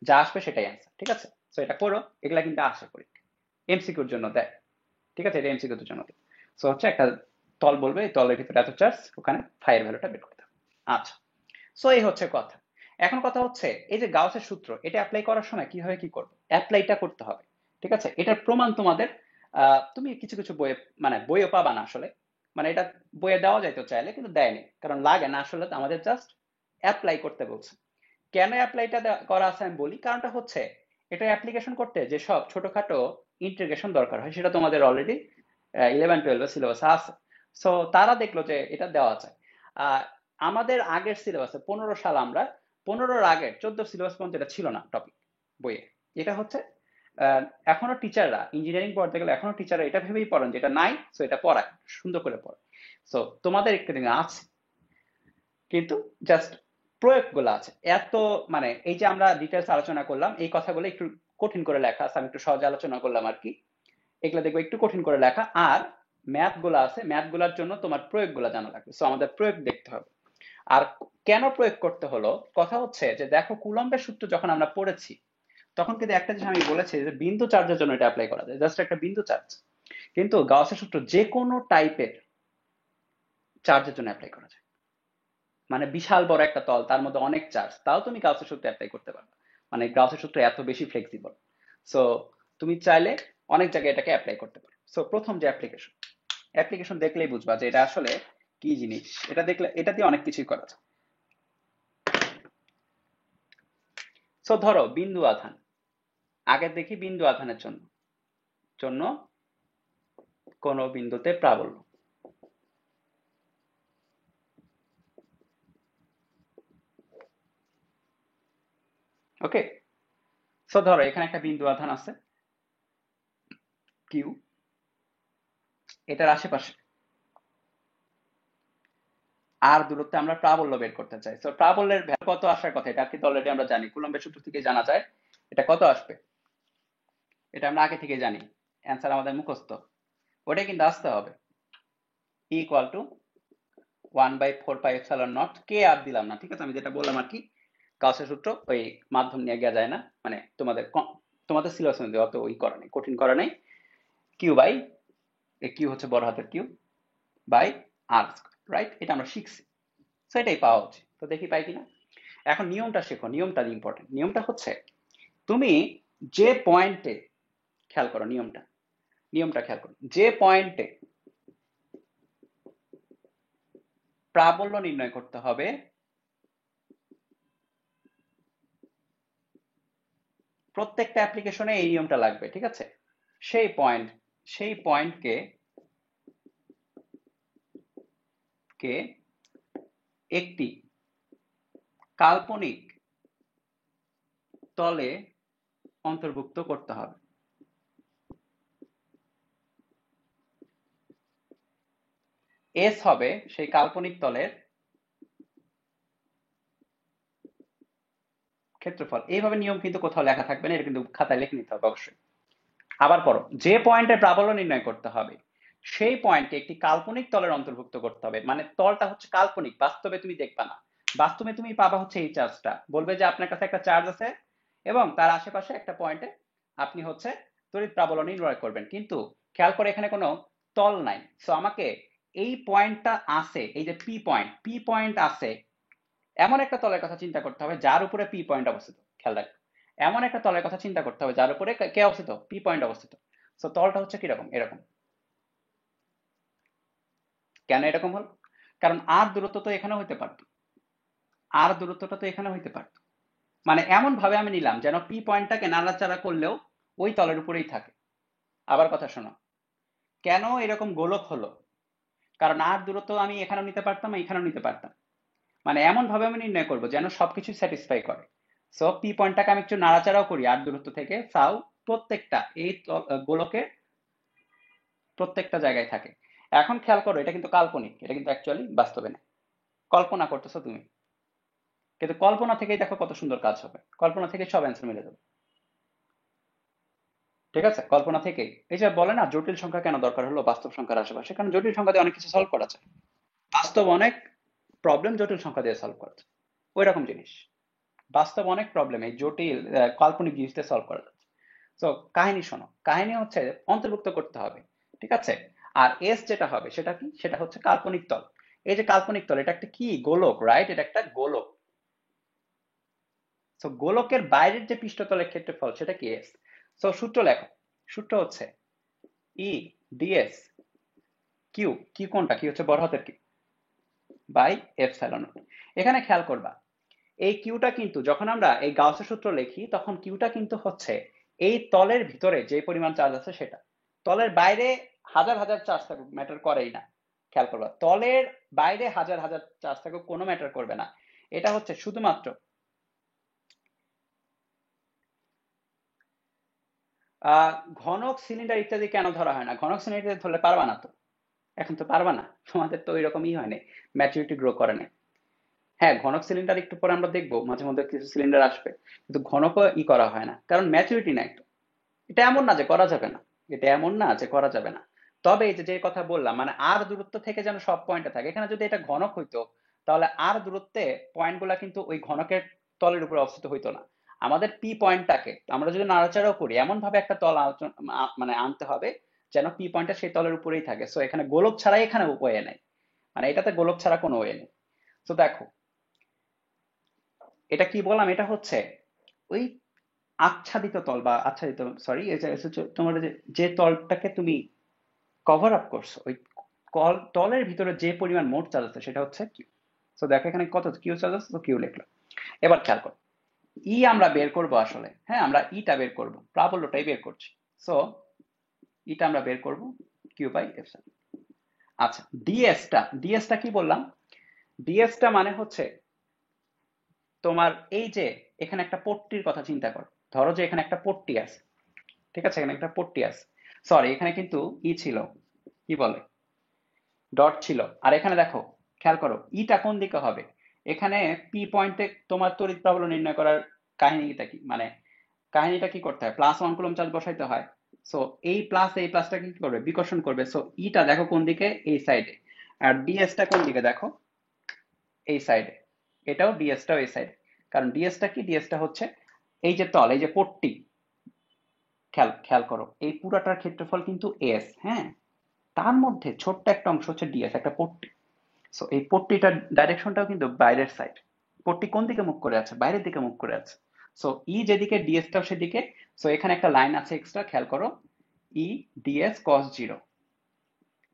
যা আসবে সেটাই অ্যান্সার, ঠিক আছে? সো এটা করো, এগুলা কিন্তু আসে করি, এমসিকিউর জন্য দেয়, ঠিক আছে, এটা এমসিকিউর জন্য দেয়। সো হচ্ছে একটা তল বলবে, এই তলের ভিতরে এত চার্জ, ওখানে ফাইয়ের ভ্যালুটা বের করতে হবে। আচ্ছা, সো এই হচ্ছে কথা। এখন কথা হচ্ছে এই যে গাউসের সূত্র, এটা অ্যাপ্লাই করার সময় কিভাবে কি করবে, অ্যাপ্লাইটা করতে হবে, ঠিক আছে? এটার প্রমাণ তোমাদের তুমি কিছু কিছু বইয়ে, মানে বইও পাবা না আসলে, মানে এটা বইয়ে দেওয়া যাইতো চাইলে, কিন্তু দেয়নি, কারণ লাগে না আসলে, আমাদের জাস্ট অ্যাপ্লাই করতে বলছে। কেন অ্যাপ্লাইটা করা আছে আমি বলি, কারণটা হচ্ছে এটা অ্যাপ্লিকেশন করতে যে সব ছোটখাটো ইন্টিগ্রেশন দরকার হয়, সেটা তোমাদের অলরেডি 11-12 সিলেবাসে আছে। সো তারা দেখলো যে এটা দেওয়া যায়। আহ, আমাদের আগের সিলেবাসে 15 সাল, আমরা 15-র আগের 14 সিলেবাস পর্যন্ত এটা ছিল না টপিক বইয়ে, এটা হচ্ছে আহ, এখনো টিচাররা ইঞ্জিনিয়ারিং পড়তে গেলে এখনো টিচাররা এটা ভেবেই পড়েন যে এটা নাই, তো এটা পড়ায়, সুন্দর করে পড়ে। তো তোমাদের একটু দিন আছে, কিন্তু জাস্ট প্রয়োগগুলো আছে এত, মানে এই যে আমরা ডিটেলস আলোচনা করলাম এই কথাগুলো একটু কঠিন করে লেখা আছে, আমি একটু সহজে আলোচনা করলাম আর কি। এগুলো দেখবো একটু কঠিন করে লেখা। আর ম্যাথ গুলো আছে, ম্যাথ গুলার জন্য তোমার প্রয়োগ গুলা জানা লাগবে, সো আমাদের প্রয়োগ দেখতে হবে। আর কেন প্রয়োগ করতে হলো, কথা হচ্ছে যে দেখো কুলম্বের সূত্র যখন আমরা পড়েছি তখন কিন্তু একটা জিনিস আমি বলেছি যে বিন্দু চার্জের জন্য এটা অ্যাপ্লাই করা যায়, জাস্ট একটা বিন্দু চার্জ। কিন্তু গাউসের সূত্র যে কোনো টাইপের চার্জের জন্য অ্যাপ্লাই করা যায়। মানে বিশাল বড় একটা তল, তার মধ্যে অনেক চার্জ, তাও তুমি গাউসের সূত্র অ্যাপ্লাই করতে পারবে। মানে গাউসের সূত্র এত বেশি ফ্লেক্সিবল। সো তুমি চাইলে অনেক জায়গায় এটাকে অ্যাপ্লাই করতে পারো। সো প্রথম যে অ্যাপ্লিকেশন, অ্যাপ্লিকেশন দেখলেই বুঝবা যে এটা আসলে কি জিনিস। এটা দেখলে, এটা দিয়ে অনেক কিছুই করা যায়। সো ধরো বিন্দু আধান, আগে দেখি বিন্দু আধানের জন্য জন্য কোন বিন্দুতে প্রাবল্য। ওকে, সো ধরো এখানে একটা বিন্দু আধান আছে কিউ, এটার আশেপাশে আর দূরত্বে আমরা প্রাবল্য বের করতে চাই। তো প্রাবল্যের ভ্যালু কত আসার কথা, এটা কিন্তু অলরেডি আমরা জানি, কুলম্বের সূত্র থেকে জানা যায় এটা কত আসবে। এটা আমরা আগে থেকে জানি, অ্যান্সার আমাদের মুখস্থ। ওটাই কিন্তু আসতে হবে, ই ইকুয়াল টু 1/4πε0, কে আর দিলাম না, ঠিক আছে। আমি যেটা বললাম আর কি, গাউসের সূত্র ওই মাধ্যম নিয়ে গিয়া যায় না, মানে তোমাদের তোমাদের সিলেবাস অনুযায়ী অত ওই করা নেই, কঠিন করা নেই। কিউ বাই, কিউ হচ্ছে বড় হাতের কিউ, বাই আর, রাইট, এটা আমরা শিখছি। তো এটাই পাওয়া উচিত, তো দেখি পাই কিনা। এখন নিয়মটা শেখো, নিয়মটা ইম্পর্টেন্ট। নিয়মটা হচ্ছে তুমি যে পয়েন্টে, খেয়াল করো নিয়মটা, নিয়মটা খেয়াল করো, যে পয়েন্টে প্রাবল্য নির্ণয় করতে হবে প্রত্যেকটা অ্যাপ্লিকেশনে এই নিয়মটা লাগবে, ঠিক আছে। সেই পয়েন্ট, সেই পয়েন্টকে কে একটি কাল্পনিক তলে অন্তর্ভুক্ত করতে হবে। এস হবে সেই কাল্পনিক তলের ক্ষেত্রফল। এইভাবে নিয়ম কিন্তু কোথাও লেখা থাকবে না, এটা কিন্তু খাতায় লিখে নিতে হবে অবশ্যই। আবার পড়ো, যে পয়েন্টে প্রাবল্য নির্ণয় করতে হবে সেই পয়েন্টে একটি কাল্পনিক তলের অন্তর্ভুক্ত করতে হবে। মানে তলটা হচ্ছে কাল্পনিক, বাস্তবে তুমি দেখবা না। বাস্তবে তুমি পাবা হচ্ছে এই চার্জটা, বলবে যে আপনার কাছে একটা চার্জ আছে এবং তার আশেপাশে একটা পয়েন্টে আপনি হচ্ছে তড়িৎ প্রাবল্য নির্ণয় করবেন, কিন্তু খেয়াল করে এখানে কোনো তল নাই। সো আমাকে এই পয়েন্টটা আছে, এই যে পি পয়েন্ট, পি পয়েন্ট আছে, এমন একটা তলের কথা চিন্তা করতে হবে যার উপরে পি পয়েন্ট অবস্থিত। খেয়াল রাখবে, এমন একটা তলের কথা চিন্তা করতে হবে যার উপরে কে অবস্থিত, পি পয়েন্ট অবস্থিত। সো তলটা হচ্ছে কিরকম, এরকম। কেন এরকম হল, কারণ আর দূরত্ব তো এখানে হইতে পারতো, আর দূরত্বটা তো এখানে হইতে পারতো। মানে এমন ভাবে আমি নিলাম যেন পি পয়েন্টটাকে নাড়াচাড়া করলেও ওই তলের উপরেই থাকে। আবার কথা শোনো, কেন এরকম গোলক হলো, কারণ আর দূরত্ব আমি এখানেও নিতে পারতাম, এখানেও নিতে পারতাম। মানে এমন ভাবে আমি নির্ণয় করবো যেন সবকিছু স্যাটিসফাই করে। সো পি পয়েন্টটাকে আমি একটু নাড়াচাড়াও করি আর দূরত্ব থেকে, তাও প্রত্যেকটা এই গোলকের প্রত্যেকটা জায়গায় থাকে। এখন খেয়াল করো, এটা কিন্তু কাল্পনিক, এটা কিন্তু অ্যাকচুয়ালি বাস্তবে না, কল্পনা করতেছো তুমি। কিন্তু কল্পনা থেকেই দেখো কত সুন্দর কাজ হবে, কল্পনা থেকে সব অ্যান্সার মিলে যাবে। ঠিক আছে, কল্পনা থেকেই। এই যে বলে না জটিল সংখ্যা কেন দরকার হলো বাস্তব সংখ্যার আশেপাশে, কারণ জটিল সংখ্যা দিয়ে অনেক কিছু সলভ করা যায়। বাস্তব অনেক প্রবলেম জটিল সংখ্যা দিয়ে সলভ করা যায়, ওই রকম জিনিস। বাস্তব অনেক প্রবলেম এই জটিল কাল্পনিক জিনিস দিয়ে সলভ করা যাচ্ছে। তো কাহিনী শোনো, কাহিনী হচ্ছে অন্তর্ভুক্ত করতে হবে, ঠিক আছে। আর এস যেটা হবে সেটা কি, সেটা হচ্ছে কাল্পনিক তল। এই যে কাল্পনিক তল, এটা একটা কি গোলক, রাইট, এটা একটা গোলক। তো গোলকের বাইরের যে পৃষ্ঠতলের ক্ষেত্রফল সেটা কি, এস। তো সূত্র লেখো, সূত্র হচ্ছে ই ডিএস কিউ, কি কোনটা, কি হচ্ছে বড় হাতের কি, বাই এপসাইলন নট। এখানে খেয়াল করবা এই কিউটা কিন্তু যখন আমরা এই গাউসের সূত্র লিখি তখন কিউটা কিন্তু হচ্ছে এই তলের ভিতরে যে পরিমাণ চার্জ আছে সেটা। তলের বাইরে হাজার হাজার চার্জ থাকুক ম্যাটার করেই না। খেয়াল করবা, তলের বাইরে হাজার হাজার চার্জ থাকুক কোনো ম্যাটার করবে না। এটা হচ্ছে শুধুমাত্র আহ ঘনক সিলিন্ডার ইত্যাদি কেন ধরা হয় না? ঘনক সিলিন্ডার ধরলে পারবা না তো, এখন তো পারবা না, তোমাদের তো ওই রকমই হয় না, ম্যাচুরিটি গ্রো করে না। হ্যাঁ, ঘনক সিলিন্ডার একটু পরে আমরা দেখবো, মাঝে মধ্যে কিছু সিলিন্ডার আসবে, কিন্তু ঘনক করা হয় না, কারণ ম্যাচুরিটি নাই তো। এটা এমন না যে করা যাবে না, এটা এমন না যে করা যাবে না। তবে এই যে যে কথা বললাম, মানে আর দূরত্ব থেকে যেন সব পয়েন্টে থাকে, এখানে যদি এটা ঘনক হইতো তাহলে আর দূরত্বে পয়েন্ট গুলা কিন্তু ওই ঘনকের তলের উপরে অবস্থিত হইতো না। আমাদের পি পয়েন্টটাকে আমরা যদি নাড়াচাড়াও করি, এমন ভাবে একটা তল মানে আনতে হবে যেন পি পয়েন্টটা সেই তলের উপরেই থাকে। সো এখানে গোলক ছাড়াই এখানে ওয়ে নেই, মানে এটাতে গোলক ছাড়া কোনো ওয়ে নেই। তো দেখো, এটা কি বললাম, এটা হচ্ছে ওই আচ্ছাদিত তল বা আচ্ছাদিত, সরি, তোমার যে যে তলটাকে তুমি কভার আপ করছো, ওই তলের ভিতরে যে পরিমাণ মোট চার্জ আছে সেটা হচ্ছে কিউ। তো দেখো এখানে কত কিউ চার্জ আছে, তো কিউ লিখলাম। এবার খেয়াল করো, ই আমরা বের করব আসলে, হ্যাঁ আমরা ইটা বের করব, প্রাবল্যটাই বের করছি। সো ইটা আমরা বের করব কিউ বাই এপসাইলন। আচ্ছা, ডিএসটা কি বললাম? ডিএসটা মানে হচ্ছে তোমার এই যে এখানে একটা পট্টির কথা চিন্তা করো, ধরো যে এখানে একটা পট্টি আছে, ঠিক আছে, এখানে একটা পট্টি আছে, সরি এখানে কিন্তু ই ছিল, কি বলে, ডট ছিল। আর এখানে দেখো, খেয়াল করো ইটা কোন দিকে হবে, এখানে পি পয়েন্টে তোমার তড়িৎ প্রাবল্য নির্ণয় করার কাহিনীটা কি, মানে কাহিনীটা কি করতে হয়, +1 কুলম্ব চার্জ বসাইতে হয়। সো এই প্লাসটা কি করবে, বিকর্ষণ করবে। সো ইটা দেখো কোন দিকে, এই সাইডে। আর ডিএসটা কোন দিকে দেখো, এই সাইডে। এটাও ডিএসটাও এই সাইডে। কারণ ডিএসটা কি, ডিএসটা হচ্ছে এই যে তল, এই যে পট্টি, খেয়াল খেয়াল করো এই পুরাটার ক্ষেত্রফল কিন্তু এস, হ্যাঁ, তার মধ্যে ছোট্ট একটা অংশ হচ্ছে ডিএস, একটা পট্টি। সো এই পট্টিটার ডাইরেকশনটাও কিন্তু বাইরের সাইড। পট্টি কোন দিকে মুখ করে আছে, বাইরের দিকে মুখ করে আছে। সো ই যেদিকে ডিএসটাও সেদিকে। সো এখানে একটা লাইন আছে এক্সট্রা, খেয়াল করো, E ds cos zero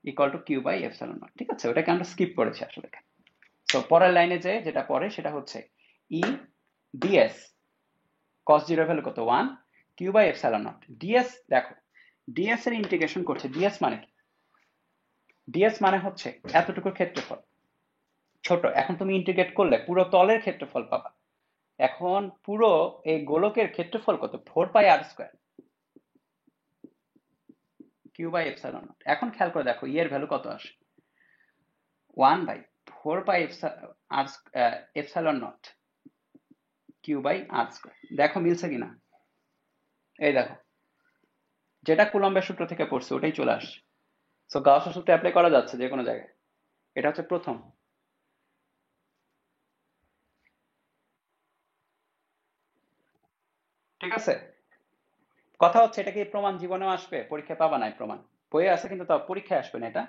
equal to Q by epsilon naught. ঠিক আছে, ওটাকে আমরা স্কিপ করেছি আসলে। সো পরের লাইনে যে যেটা পড়ে সেটা হচ্ছে E ds cos zero value কত, 1, q by epsilon naught. Ds দেখো, ডিএস এর ইন্টিগ্রেশন করছে, ডিএস মানে কি, ডিএস মানে হচ্ছে এতটুকুর ক্ষেত্রফল, ছোট। এখন তুমি ইন্টিগ্রেট করলে পুরো তলের ক্ষেত্রফল পাবা। এখন পুরো এই গোলকের ক্ষেত্রফল কত, 4 pi r square q by epsilon naught. এখন খেয়াল করে দেখো ই এর ভ্যালু কত আসে, 1/4 pi epsilon naught Q by r square. দেখো মিলছে কিনা, এই দেখো, যেটা কুলম্বের সূত্র থেকে পড়ছে ওটাই চলে আসছে। সো গাউসের সূত্র অ্যাপ্লাই করা যাচ্ছে যে কোনো জায়গায়। এটা হচ্ছে প্রথম। ঠিক আছে, কথা হচ্ছে এটা কি প্রমাণ জীবনেও আসবে, পরীক্ষায় পাবা না এই প্রমাণ, বইয়ে আছে কিন্তু তাও পরীক্ষায় আসবে না এটা,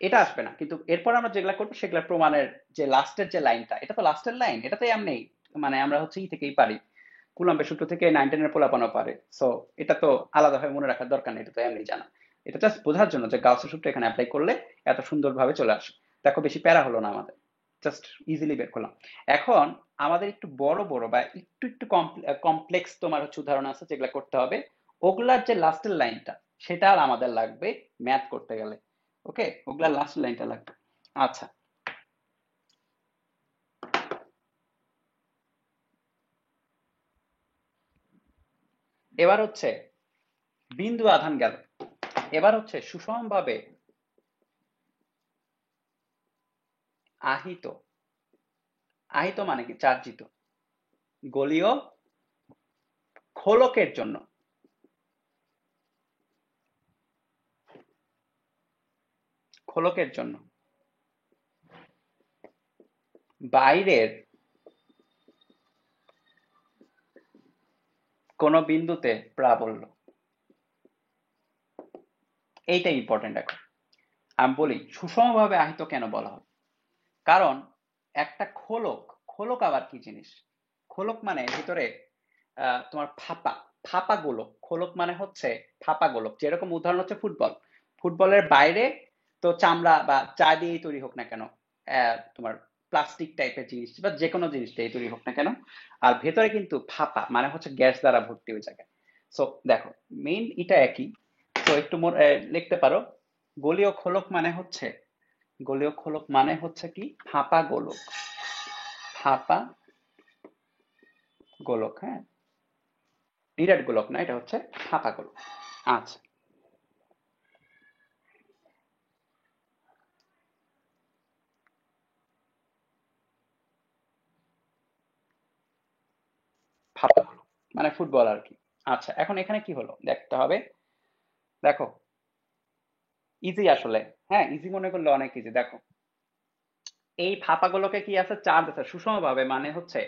এটা আসবে না। কিন্তু এরপর আমরা যেগুলা করবো সেগুলা প্রমাণের যে লাস্টের যে লাইনটা, এটা তো লাস্টের লাইন, এটা তো এমনি, মানে আমরা হচ্ছে ই থেকেই পারি, কুলম্বের সূত্র থেকে 9-10 এর পোলাপানও পারে। সো এটা তো আলাদাভাবে মনে রাখার দরকার নেই, এটা তো এমনি জানা। এটা জাস্ট বোঝার জন্য যে গাউসের সূত্র এখানে অ্যাপ্লাই করলে এত সুন্দরভাবে চলে আসে। দেখো বেশি প্যারা হলো না আমাদের, জাস্ট ইজিলি বের করলাম। এখন আমাদের একটু বড় বড় বা একটু একটু কমপ্লেক্স তোমার হচ্ছে উদাহরণ আছে যেগুলো করতে হবে, ওগুলার যে লাস্টের লাইনটা সেটা আর আমাদের লাগবে ম্যাথ করতে গেলে। ওকে, ওগুলার লাস্ট লাইনটা লাগবে। আচ্ছা, এবার হচ্ছে বিন্দু আধান গেল, এবার হচ্ছে সুষমভাবে আহিত, আহিত মানে কি, চার্জিত গোলীয় খোলকের জন্য, খোলকের জন্য বাইরের কোন বিন্দুতে প্রাবল্য, এইটা ইম্পর্টেন্ট। এখন আমি বলি সুষমভাবে আহিত কেন বলা হয়, কারণ একটা খোলক, খোলক আবার কি জিনিস, খোলক মানে ভিতরে তোমার ফাঁপা, ফাঁপা গোলক, খোলক মানে হচ্ছে ফাঁপা গোলক। যেরকম উদাহরণ হচ্ছে ফুটবল, ফুটবলের বাইরে তো চামড়া বা চা দিয়েই তৈরি হোক না কেন, তোমার প্লাস্টিক টাইপের জিনিস বা যে কোনো জিনিস দিয়ে তৈরি হোক না কেন, আর ভেতরে কিন্তু ফাঁপা মানে হচ্ছে গ্যাস দ্বারা ভর্তি ওই জায়গায়। সো দেখো মেইন এটা একই। তো একটু লিখতে পারো, গোলীয় খোলক মানে হচ্ছে, গোলীয় খোলক মানে হচ্ছে কি, ফাঁপা গোলক, ফাঁপা গোলক, হ্যাঁ। নিরেট গোলক না, এটা হচ্ছে ফাঁপা গোলক। আচ্ছা, ফাঁপা গোলক মানে ফুটবল আর কি। আচ্ছা, এখন এখানে কি হলো দেখতে হবে। দেখো, ইজি আসলে। হ্যাঁ, ইজি মনে করলে অনেক ইজি। দেখো, এই ফাঁপা গোলকে কি আছে, চার্জ আছে সুষম ভাবে, মানে হচ্ছে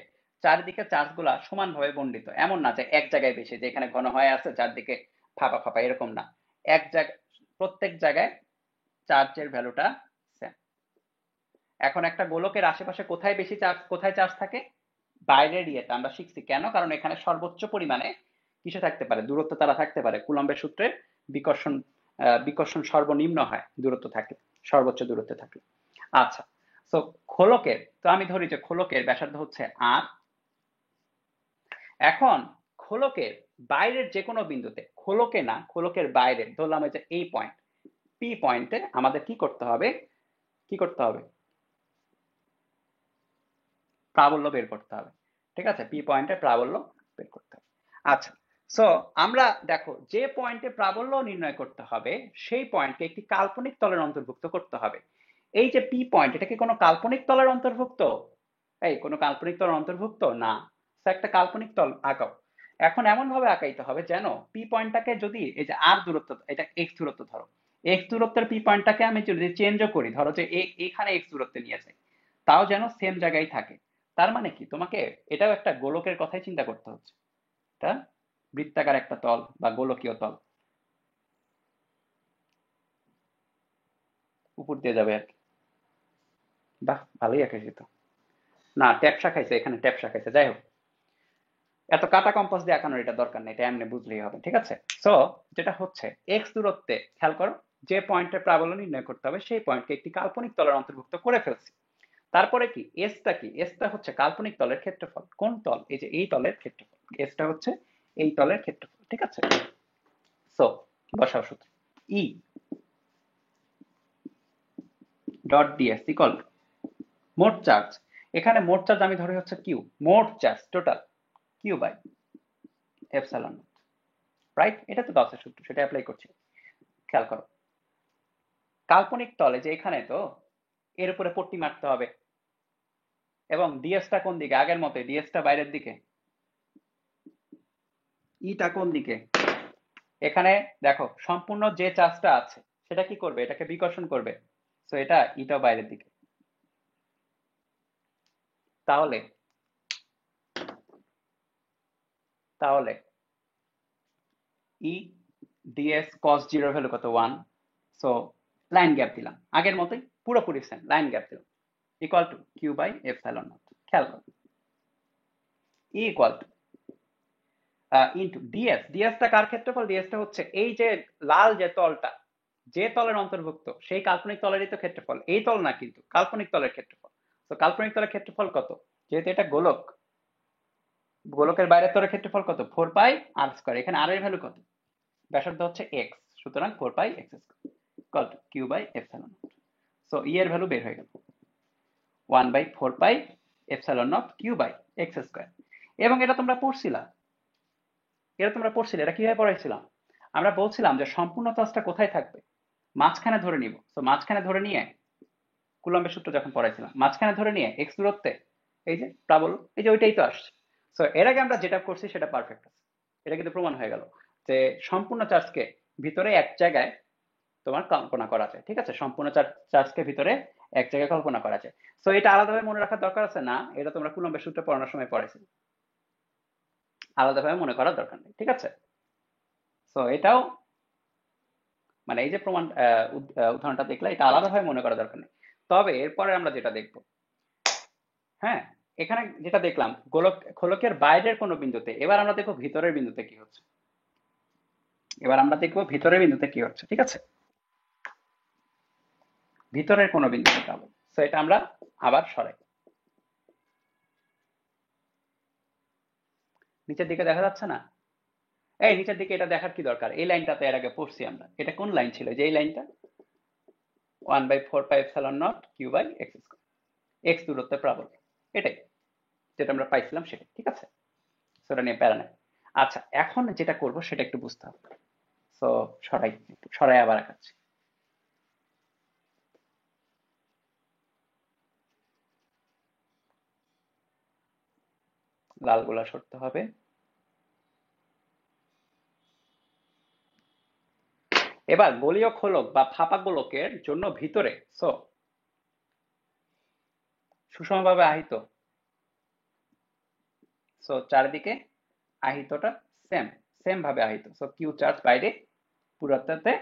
চারিদিকে চার্জ গুলা সমানভাবে বন্ডিত। এমন না যে এক জায়গায় বেশি, যে এখানে ঘন হয়ে আছে চারদিকে ফাঁপা ফাঁপা, এরকম না। এক জায়গায়, প্রত্যেক জায়গায় চার্জের ভ্যালুটা সেম। এখন একটা গোলকের আশেপাশে কোথায় বেশি চার্জ, কোথায় চার্জ থাকে, বাইরের ইয়েটা আমরা শিখছি কেন, কারণ এখানে সর্বোচ্চ পরিমাণে কিছু থাকতে পারে, দূরত্ব তারা থাকতে পারে। কুলম্বের সূত্রে বিকর্ষণ, বিকর্ষণ সর্বনিম্ন হয় দূরত্ব থাকে, সর্বোচ্চ দূরত্বে থাকে। আচ্ছা, তো খোলকের, তো আমি ধরি যে খোলকের ব্যাসার্ধ হচ্ছে আর। এখন খোলকের বাইরের যে কোনো বিন্দুতে, খোলকে না, খোলকের বাইরে ধরলাম যে এই পয়েন্ট, পি পয়েন্টে আমাদের কি করতে হবে, কি করতে হবে, প্রাবল্য বের করতে হবে। ঠিক আছে, পি পয়েন্টে প্রাবল্য বের করতে হবে। আচ্ছা, সো আমরা দেখো, যে পয়েন্টে প্রাবল্য নির্ণয় করতে হবে সেই পয়েন্টকে একটি কাল্পনিক তলের অন্তর্ভুক্ত করতে হবে। এই যে পি পয়েন্ট, এটা কি কোনো কাল্পনিক তলের অন্তর্ভুক্ত? এই কোনো কাল্পনিক তলের অন্তর্ভুক্ত না। তো একটা কাল্পনিক তল আঁকাও। এখন এমন ভাবে আঁকাইতে হবে যেন পি পয়েন্টটাকে, যদি এই যে আর দূরত্ব, এটা এক্স দূরত্ব ধরো, এক্স দূরত্বের পি পয়েন্টটাকে আমি যদি চেঞ্জও করি, ধরো যে এখানে এক্স দূরত্বে নিয়ে যাই, তাও যেন সেম জায়গায় থাকে। তার মানে কি, তোমাকে এটাও একটা গোলকের কথাই চিন্তা করতে হচ্ছে। এটা বৃত্তাকার একটা তল বা গোলকীয় তল, উপর দিয়ে যাবে আর কি। বাহ, ভালোই এঁকেছি তো। না, ট্যাপসা খাইছে, এখানে ট্যাপসা খাইছে, যাই হোক। এত কাটা কম্পাস দিয়ে আঁকানোর এটা দরকার নেই, এটা এমনি বুঝলেই হবে। ঠিক আছে, সো যেটা হচ্ছে এক্স দূরত্বে, খেয়াল করো, যে পয়েন্টে প্রাবল্য নির্ণয় করতে হবে সেই পয়েন্টকে একটি কাল্পনিক তলের অন্তর্ভুক্ত করে ফেলছি। তারপরে কি, এসটা কি, এসটা হচ্ছে কাল্পনিক তলের ক্ষেত্রফল। কোন তল, এই যে এই তলের ক্ষেত্রফল, এসটা হচ্ছে এই তলের ক্ষেত্রফল। ঠিক আছে, সো বসাও সূত্র, ই ডট ডিএস ইকুয়াল মোট চার্জ। এখানে মোট চার্জ আমি ধরি হচ্ছে কিউ, মোট charge total, q by epsilon, right? এটা তো গাউসের সূত্র, সেটা অ্যাপ্লাই করছি। খেয়াল করো, কাল্পনিক তলে যে এখানে, তো এর উপরে পট্টি মারতে হবে, এবং ডিএসটা কোন দিকে, আগের মতো ডিএসটা বাইরের দিকে, ইটা কোন দিকে, এখানে দেখো সম্পূর্ণ যে চার্জটা আছে সেটা কি করবে, এটাকে বিকর্ষণ করবে। তো এটা ইটা বাইরের দিকে। তাহলে তাহলে E ds cos zero value কত, ওয়ান। সো লাইন গ্যাপ দিলাম আগের মতোই, পুরোপুরি সেম, লাইন গ্যাপ দিলাম, equal to Q by epsilon naught. খেয়াল করো, E equal to into ds. ডিএসটা কার ক্ষেত্রফল, ডিএসটা হচ্ছে এই যে লাল যে তলটা, যে তলের অন্তর্ভুক্ত সেই কাল্পনিক তলেরই তো ক্ষেত্রফল, এই তল না কিন্তু, কাল্পনিক তলের ক্ষেত্রফল। তো কাল্পনিক তলের ক্ষেত্রফল কত, যেহেতু এটা গোলক, গোলকের বাইরের তলের ক্ষেত্রফল কত, 4 পাই আর স্কয়ার। এখানে আর এর ভ্যালু কত, ব্যাসার্ধ হচ্ছে এক্স, সুতরাং 4 pi x square equal to Q by epsilon naught. So E এর ভ্যালু বের হয়ে গেল 1/4 pi epsilon naught Q by x square. এবং এটা তোমরা পড়ছিলা, এটা কিভাবে পড়াইছিলাম, আমরা বলছিলাম যে সম্পূর্ণ চার্জটা কোথায় থাকবে, মাঝখানে ধরে নিব। তো মাঝখানে ধরে নিয়ে, কুলম্বের সূত্র যখন পড়াইছিলাম, মাঝখানে ধরে নিয়ে এক্স দূরত্বে এই যে প্রাবল্য, এই যে ওইটাই তো আসছে। সো এর আগে আমরা যেটা করছি সেটা পারফেক্ট আছে। এটা কিন্তু প্রমাণ হয়ে গেল যে সম্পূর্ণ চার্জকে ভিতরে এক জায়গায় তোমার কল্পনা করা যায়। ঠিক আছে, সম্পূর্ণ চার্জকে ভিতরে এক জায়গায় কল্পনা করা যায়। সো এটা আলাদাভাবে মনে রাখার দরকার আছে না, এটা তোমরা কুলম্বের সূত্র পড়ানোর সময় পড়াইছি, আলাদাভাবে মনে করার দরকার নেই। ঠিক আছে, সো এটাও, মানে এই যে প্রমাণ উদাহরণটা দেখলে, এটা আলাদাভাবে মনে করা দরকার নেই। তবে এরপরে আমরা যেটা দেখব, হ্যাঁ, এখানে যেটা দেখলাম খোলকের বাইরের কোনো বিন্দুতে, এবার আমরা দেখবো ভিতরের বিন্দুতে কি হচ্ছে। এবার আমরা দেখবো ভিতরের বিন্দুতে কি হচ্ছে। ঠিক আছে, ভিতরের কোনো বিন্দুতে পাবো। তো এটা আমরা আবার সরাই, নিচের দিকে দেখা যাচ্ছে না, এই নিচের দিকে এটা দেখার কি দরকার, এই লাইনটাতে এর আগে পড়ছি আমরা। এটা কোন লাইন ছিল, যে এই লাইনটা, 1/4 pi epsilon naught Q by x square, x দূরত্বে প্রাবল্য, এটাই যেটা আমরা পাইছিলাম সেটাই। ঠিক আছে, সেটা নিয়ে প্যারা নেই। আচ্ছা, এখন যেটা করব সেটা একটু বুঝতে হবে। তো সরাই আবার আঁকাচ্ছি। লালগুলা সরতে হবে। এবার গোলীয় খোলক বা ফাঁপা গোলকের জন্য ভিতরে সুষমভাবে আহিত, চারিদিকে আহিতটা সেম সেম ভাবে আহিত, কিউ চার্জ বাইরে পুরোটাতে।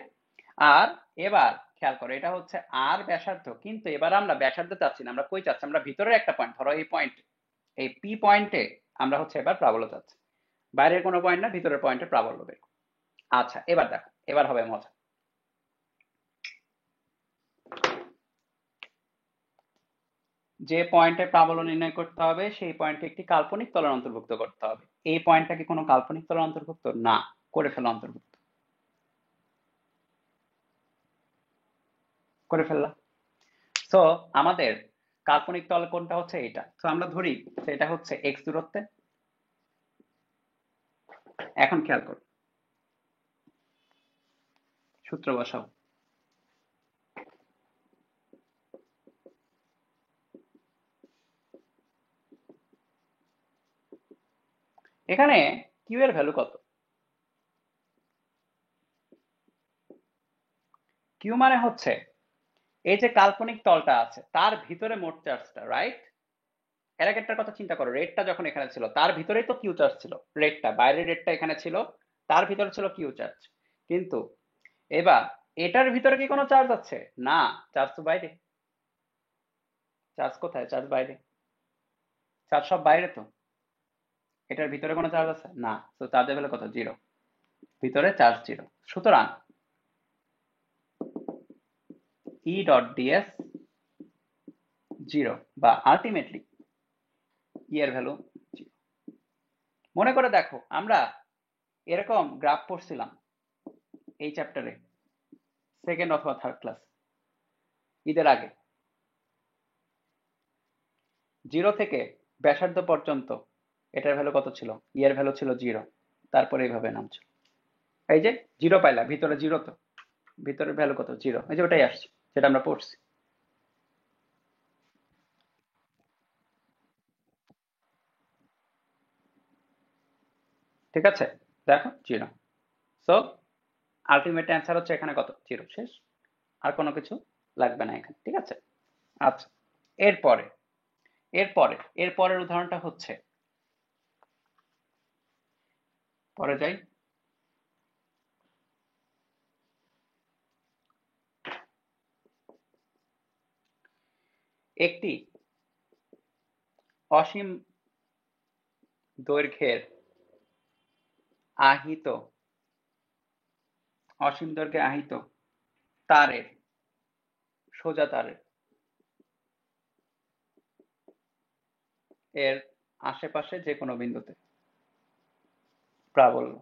আর এবার খেয়াল করো, এটা হচ্ছে আর ব্যাসার্ধ, কিন্তু এবার আমরা ব্যাসার্ধ চাচ্ছি না, আমরা কই চাচ্ছি, আমরা ভিতরের একটা পয়েন্ট, ধরো এই পয়েন্ট, এই পি পয়েন্টে আমরা হচ্ছে এবার প্রাবল্য চাচ্ছি, বাইরের কোনো পয়েন্ট না, ভিতরের পয়েন্টে প্রাবল্য বের করব। আচ্ছা, এবার দেখো, এবার হবে মজা। যে পয়েন্টে প্রাবল্য নির্ণয় করতে হবে সেই পয়েন্টে একটি কাল্পনিক তলের অন্তর্ভুক্ত করতে হবে। এই পয়েন্টটা কি কোনো কাল্পনিক তলের অন্তর্ভুক্ত? না। করে ফেলো অন্তর্ভুক্ত, করে ফেললাম। তো আমাদের কাল্পনিক তল কোনটা হচ্ছে এটা, তো আমরা ধরি সেটা হচ্ছে এক্স দূরত্বে। এখন খেয়াল করো, সূত্র বসাও। এখানে কিউ এর ভ্যালু কত? কিউ মানে হচ্ছে এই যে কাল্পনিক তলটা আছে তার ভিতরে মোট চার্জটা, রাইট? এর আগেরটার কথা চিন্তা করো, রেডটা যখন এখানে ছিল তার ভিতরেই তো কিউ চার্জ ছিল, রেডটা বাইরের রেডটা এখানে ছিল, তার ভিতরে ছিল কিউ চার্জ। কিন্তু এবার এটার ভিতরে কি কোনো চার্জ আছে? না, চার্জ তো বাইরে। চার্জ কোথায়? চার্জ বাইরে, চার্জ সব বাইরে তো। এটার ভিতরে কোনো চার্জ আছে? না, তো চার্জের ভ্যালু কত? জিরো। ভিতরে চার্জ জিরো। সুতরাং ই ডট ডিএস জিরো, বা আলটিমেটলি ই এর ভ্যালু জিরো। মনে করে দেখো, আমরা এরকম গ্রাফ পড়ছিলাম এই চ্যাপ্টারে, সেকেন্ড অথবা থার্ড ক্লাস, ঈদের আগে। জিরো থেকে ব্যাসার্ধ পর্যন্ত এটার ভ্যালু কত ছিল? ই এর ভ্যালু ছিল জিরো, তারপরে এইভাবে নামছিল। এই যে জিরো পাইলা, ভিতরে জিরো তো, ভিতরের ভ্যালু কত? জিরো। এই যে ওটাই আসছে যেটা আমরা পড়ছি। ঠিক আছে, দেখো জিরো। সো আলটিমেট অ্যান্সার হচ্ছে এখানে কত? জিরো। শেষ, আর কোনো কিছু লাগবে না এখানে। ঠিক আছে। আচ্ছা, এরপরে এরপরে এরপরের উদাহরণটা হচ্ছে, পরে যাই। একটি অসীম দৈর্ঘ্যের আহিত, অসীম দৈর্ঘ্যে আহিত তারের, সোজা তারের এর আশেপাশে যে কোনো বিন্দুতে প্রাবল্য।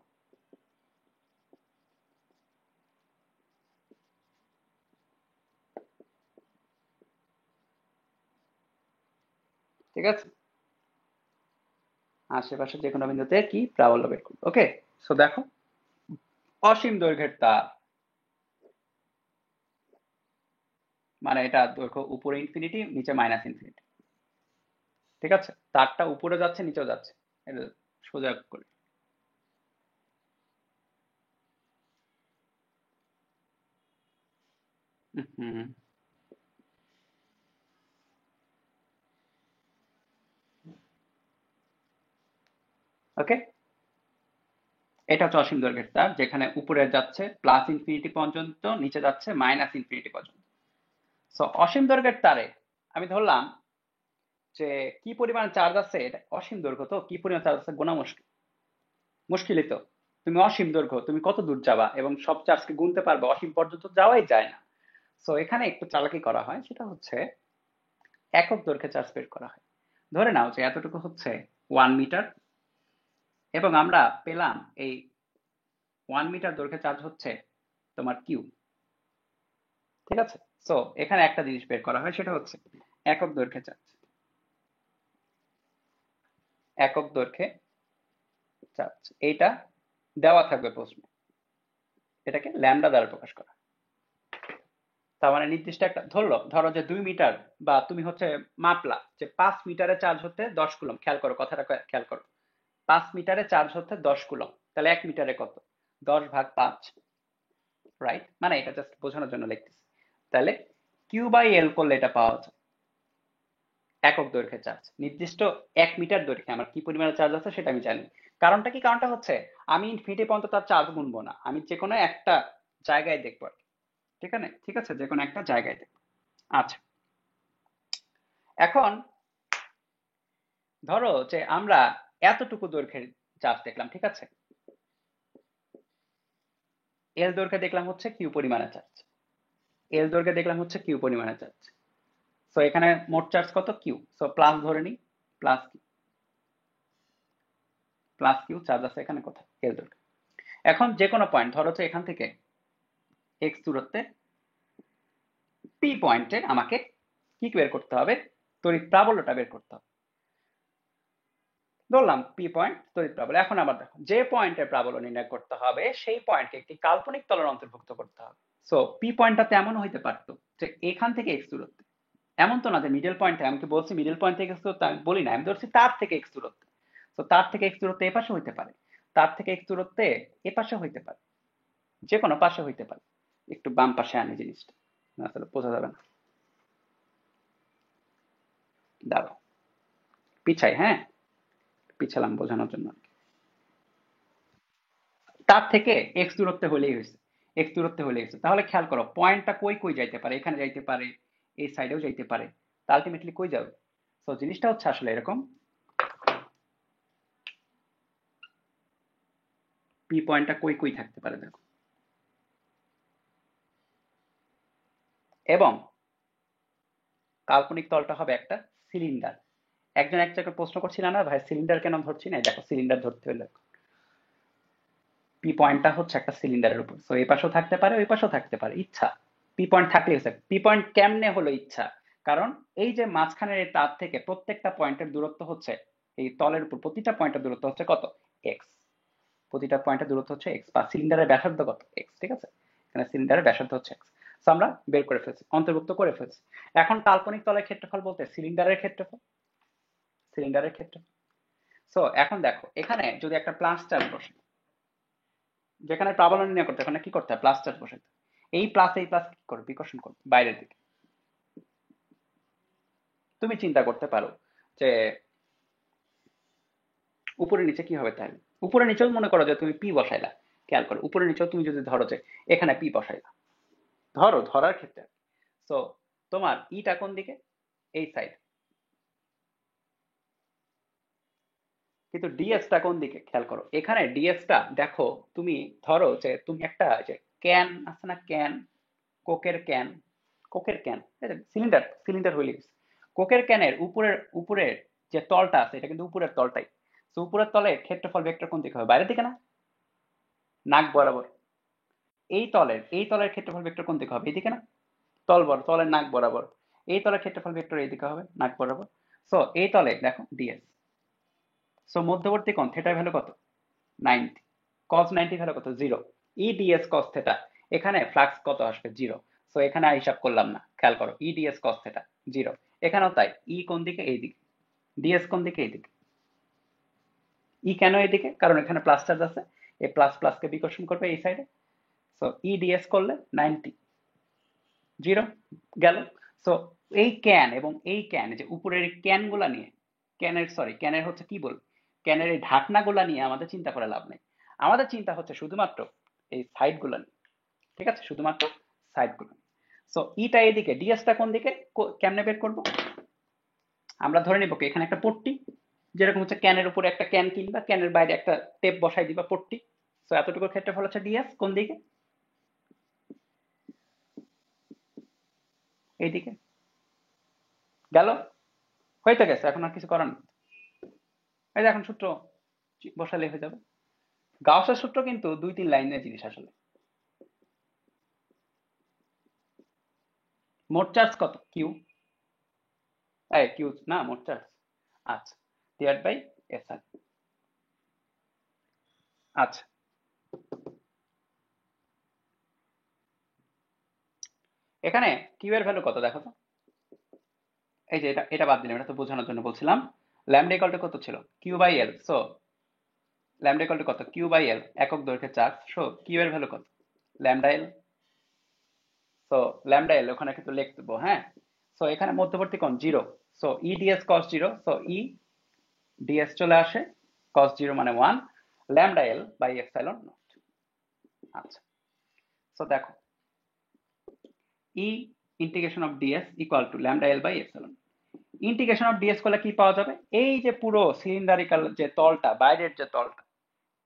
ঠিক আছে, আশেপাশে যে কোনো বিন্দুতে কি প্রাবল্য বের করবো। ওকে, সো দেখো, অসীম দৈর্ঘ্যের তার মানে এটা দৈর্ঘ্য উপরে ইনফিনিটি, নিচে মাইনাস ইনফিনিটি। ঠিক আছে, তারটা উপরে যাচ্ছে নিচেও যাচ্ছে, এটা সোজা করে। হুম, ওকে। এটা হচ্ছে অসীম দৈর্ঘ্যের তার, যেখানে উপরে যাচ্ছে প্লাস ইনফিনিটি পর্যন্ত, নিচে যাচ্ছে মাইনাস ইনফিনিটি পর্যন্ত। সো অসীম দৈর্ঘ্যের তারে আমি ধরলাম যে কি পরিমাণ চার্জ আছে, এটা অসীম দৈর্ঘ্য তো, কি পরিমাণ চার্জ আছে গোনা মুশকিল। মুশকিলই তো। তুমি অসীম দৈর্ঘ্য, তুমি কত দূর যাবা এবং সব চার্জকে গুনতে পারবে? অসীম পর্যন্ত যাওয়াই যায় না। সো এখানে একটু চালাকি করা হয়, সেটা হচ্ছে একক দৈর্ঘ্যে চার্জ বের করা হয়। ধরে নাও যে এতটুকু হচ্ছে 1 মিটার, এবং আমরা পেলাম এই 1 মিটার দৈর্ঘ্যে চার্জ হচ্ছে তোমার কিউ। ঠিক আছে, সো এখানে একটা জিনিস বের করা হয়, সেটা হচ্ছে একক দৈর্ঘ্যে চার্জ। একক দৈর্ঘ্যে চার্জ, এইটা দেওয়া থাকবে প্রশ্নে, এটাকে ল্যামডা দ্বারা প্রকাশ করা। তার মানে নির্দিষ্ট একটা ধরো যে 2 মিটার, বা তুমি হচ্ছে মাপলা যে 5 মিটারে চার্জ হতে 10 কুলম, খেয়াল করো কথাটা, খেয়াল করো, 5 মিটারে চার্জ হতে 10 কুলম, তাহলে 1 মিটারে কত, 10/5, রাইট? মানে এটা জাস্ট বোঝানোর জন্য লিখতেছি। তাহলে Q/L করলে এটা পাওয়া যায় একক দৈর্ঘ্যের চার্জ। নির্দিষ্ট 1 মিটার দৈর্ঘ্যে আমার কি পরিমাণে চার্জ আছে সেটা আমি জানি। কারণটা কি? কারণটা হচ্ছে আমি ইনফিনিটি পর্যন্ত তার চার্জ গুনবো না, আমি যে কোনো একটা জায়গায় দেখবো আর কি। ঠিক আছে, যে কোনো একটা জায়গায় দেখবো। আচ্ছা, এখন ধরো যে আমরা এতটুকু দৈর্ঘ্যের চার্জ দেখলাম, ঠিক আছে, এল দৈর্ঘ্যে দেখলাম হচ্ছে কিউ পরিমাণে চার্জ, এল দৈর্ঘ্যে দেখলাম হচ্ছে কিউ পরিমাণে চার্জ। সো এখানে মোট চার্জ কত? কিউ। সো প্লাস ধরে নিই, plus q, plus q charge আছে এখানে কোথায়? এল দৈর্ঘ্যে। এখন যে কোনো পয়েন্ট ধরো যে এখান থেকে এক্স দূরত্বে পি পয়েন্টে আমাকে কি বের করতে হবে? তড়িৎ প্রাবল্যটা বের করতে হবে। ধরলাম পি পয়েন্ট তড়িৎ প্রাবল্য। এখন আবার দেখো, যে পয়েন্টের প্রাবল্য নির্ণয় করতে হবে সেই পয়েন্টকে একটি কাল্পনিক তলের অন্তর্ভুক্ত করতে হবে। সো পি পয়েন্টটা তেমন হইতে পারতো যে এখান থেকে এক্স দূরত্বে, এমন তো না যে মিডল পয়েন্টে, আমি কি বলছি মিডল পয়েন্ট থেকে এক্স দূরত্ব, আমি বলি না, আমি ধরছি তার থেকে এক্স দূরত্বে। তো তার থেকে এক্স দূরত্বে এ পাশে হইতে পারে, তার থেকে এক্স দূরত্বে এ পাশে হইতে পারে, যে কোনো পাশে হইতে পারে। একটু বাম পাশে আনি জিনিসটা, না আসলে বোঝা যাবে না, দাঁড়াও পিছাই, হ্যাঁ পিছালাম বোঝানোর জন্য। তার থেকে এক্স দূরত্বে হলেই হয়েছে, এক্স দূরত্বে হলেই হয়েছে। তাহলে খেয়াল করো পয়েন্টটা কই কই যাইতে পারে, এখানে যাইতে পারে, এই সাইডেও যাইতে পারে, তা আলটিমেটলি কই যাবে? তো জিনিসটা হচ্ছে আসলে এরকম, পি পয়েন্টটা কই কই থাকতে পারে দেখো। এবং কাল্পনিক তলটা হবে একটা সিলিন্ডার। একজন এক জায়গায় প্রশ্ন করছিল না ভাই সিলিন্ডার কেন ধরছি না, দেখো সিলিন্ডার ধরতে হলে পি পয়েন্টটা হচ্ছে একটা সিলিন্ডারের উপর, তো এই পাশেও থাকতে পারে ওই পাশেও থাকতে পারে, ইচ্ছা। পি পয়েন্ট থাকলে হচ্ছে, পি পয়েন্ট কেমনে হলো ইচ্ছা, কারণ এই যে মাঝখানের এই তার থেকে প্রত্যেকটা পয়েন্টের দূরত্ব হচ্ছে, এই তলের উপর প্রতিটা পয়েন্টের দূরত্ব হচ্ছে কত? এক্স। প্রতিটা পয়েন্টের দূরত্ব হচ্ছে এক্স, বা সিলিন্ডারের ব্যাসার্ধ কত? এক্স, ঠিক আছে, এখানে সিলিন্ডারের ব্যাসার্ধ হচ্ছে এক্স। তো আমরা বের করে ফেলছি, অন্তর্ভুক্ত করে ফেলছি। এখন কাল্পনিক তলের ক্ষেত্রফল বলতে সিলিন্ডারের ক্ষেত্রফল, সিলিন্ডারের ক্ষেত্রফল। সো এখন দেখো এখানে যদি একটা প্লাস চার্জ বসে, যেখানে প্রাবল্য নির্ণয় করতে ওখানে কি করতে হয়? প্লাস চার্জ বসাতে। এই প্লাস কি করবে? বিকর্ষণ করবে বাইরের দিকে। তুমি চিন্তা করতে পারো যে উপরে নিচে কি হবে তাহলে? উপরে নিচেও মনে করো যে তুমি পি বসাইলা, খেয়াল করো উপরে নিচেও তুমি যদি ধরো যে এখানে পি বসাইলা, ধরার ক্ষেত্রে, তো তোমার ইটা কোন দিকে? এই সাইড। কিন্তু ডিএসটা কোন দিকে? খেয়াল করো এখানে ডিএসটা দেখো, তুমি ধরো যে তুমি একটা যে ক্যান আছে না, ক্যান, কোকের ক্যান, কোকের ক্যান, সিলিন্ডার, সিলিন্ডার হইলে গেছে। কোকের ক্যানের উপরের যে তলটা আছে এটা কিন্তু উপরের তলটাই। তো উপরের তলে ক্ষেত্রফল ভেক্টর কোন দিকে হবে? বাইরের দিকে না? নাক বরাবর। এই তলের ক্ষেত্রফল ভেক্টর কোন দিকে হবে? এইদিকে না? তলের নাক বরাবর। এই তলের ক্ষেত্রফল ভেক্টর এইদিকে হবে, নাক বরাবর। সো এই তলে দেখো ডিএস। সো মধ্যবর্তী কোণ থিটার ভ্যালু কত? 90। cos 90 ভ্যালু কত? 0। ই ডিএস cos থিটা, এখানে ফ্লাক্স কত আসবে? 0। সো এখানে আর হিসাব করলাম না, খেয়াল করো ই ডিএস cos থিটা 0। এখানেও তাই, ই কোন দিকে? এই দিকে। ডিএস কোন দিকে? এই দিকে। ই কেন এদিকে? কারণ এখানে প্লাস চার্জ আছে, এই প্লাস প্লাসকে বিকর্ষণ করবে এই সাইডে। সো ই ডিএস করলে 90, 0 গেল। সো এই ক্যান এবং এই ক্যান, যে উপরের ক্যান গুলা নিয়ে, ক্যানের হচ্ছে কি বল, ক্যানের এই ঢাকনা গুলা নিয়ে আমাদের চিন্তা করে লাভ নেই। আমাদের চিন্তা হচ্ছে শুধুমাত্র এই সাইড গুলা নিয়ে, ঠিক আছে, শুধুমাত্র সাইড গুলো। সো ইটা এদিকে, ডিএসটা কোন দিকে? কেমনে বের করব? আমরা ধরে নিব কি এখানে একটা পট্টি, যেরকম হচ্ছে ক্যানের উপরে একটা ক্যান কিনবা, ক্যানের বাইরে একটা টেপ বসাই দিবা পট্টি। সো এতটুকু ক্ষেত্রফল হচ্ছে ডিএস, কোন দিকে? এইদিকে। গেল, হইতে গেছে, এখন আর কিছু করার নেই। এই যে এখন সূত্র বসালে হয়ে যাবে। গাউসের সূত্র কিন্তু 2-3 লাইনের জিনিস আসলে। মোট চার্জ কত? কিউ, এই কিউ না মোট চার্জ, আচ্ছা, ডিভাইড বাই এসআই। আচ্ছা, এখানে কিউ এর ভ্যালু কত দেখো তো। এই যে এটা এটা বাদ দিলাম, এটা তো বোঝানোর জন্য বলছিলাম। ল্যামডা ইকুয়াল টু কত ছিল, Q by L. So lambda equal to কত, কিউ বাই এল, একক দৈর্ঘ্যের চার্জ। সো কিউ এর ভ্যালু কত, lambda L. So lambda L ওখানে কিন্তু লিখে দেবো, হ্যাঁ। সো এখানে মধ্যবর্তী কোণ zero. So E ds cos zero. So E ds চলে আসে, কস জিরো মানে one, lambda L by epsilon naught. আচ্ছা, সো দেখো E integration of ds equal to lambda L by epsilon. Integration of DS করলে কি পাওয়া যাবে, এই যে পুরো সিলিন্ডারিক্যাল যে তলটা, বাইরের যে তলটা,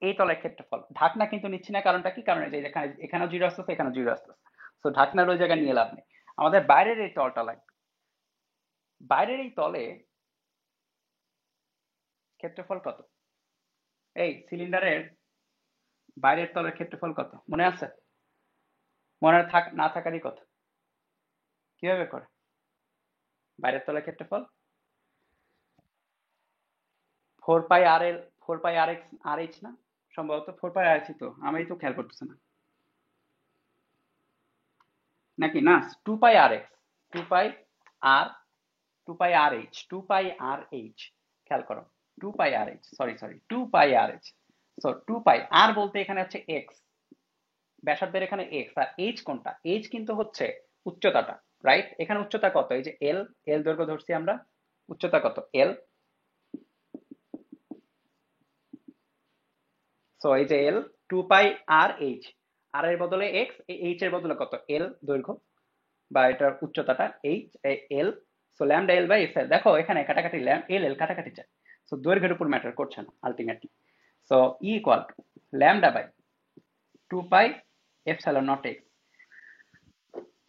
এই তলের ক্ষেত্রফল। ঢাকনা কিন্তু নিচ্ছি না, কারণটা কি, কারণ এই যে এখানে এখানেও জিরো আসতেছে, এখানেও জিরো আসতেছে। তো ঢাকনার ওই জায়গায় নিয়ে লাভ নেই, আমাদের বাইরের এই তলটা লাগবে। বাইরের এই তলে ক্ষেত্রফল কত, এই সিলিন্ডারের বাইরের তলের ক্ষেত্রফল কত মনে আছে, মনে থাক না থাকারই কথা। কিভাবে করে বাইরের তলের ক্ষেত্রফল, ফোর পাই আর এল, ফোর পাই আর এক্স আর এইচ না, সম্ভবত ফোর পাই আর এইচ, তো আমি তো খেয়াল করতেছি না, নাকি না, টু পাই আর এক্স, টু পাই আর, টু পাই আর এইচ, টু পাই আর এইচ, খেয়াল করো, টু পাই আর এইচ, সরি সরি, টু পাই আর এইচ। সো টু পাই আর বলতে এখানে হচ্ছে এক্স, ব্যাসার্ধের এখানে এক্স, আর এইচ কোনটা, এইচ কিন্তু হচ্ছে উচ্চতাটা, রাইট। এখানে উচ্চতা কত, এই যে এল, এল দৈর্ঘ্য ধরছি আমরা, উচ্চতা কত এল। সো এই যে এল, টু পাই আর এইচ, আর এর বদলে এক্স, এইচ এর বদলে কত এল দৈর্ঘ্য বা এটার উচ্চতাটা H L. So lambda L by x L, দেখো এখানে কাটাকাটি এল এল কাটাকাটি যায়। সো দৈর্ঘ্যের উপর ম্যাটার করছে না ultimately. So E equal to lambda by two pi epsilon naught x.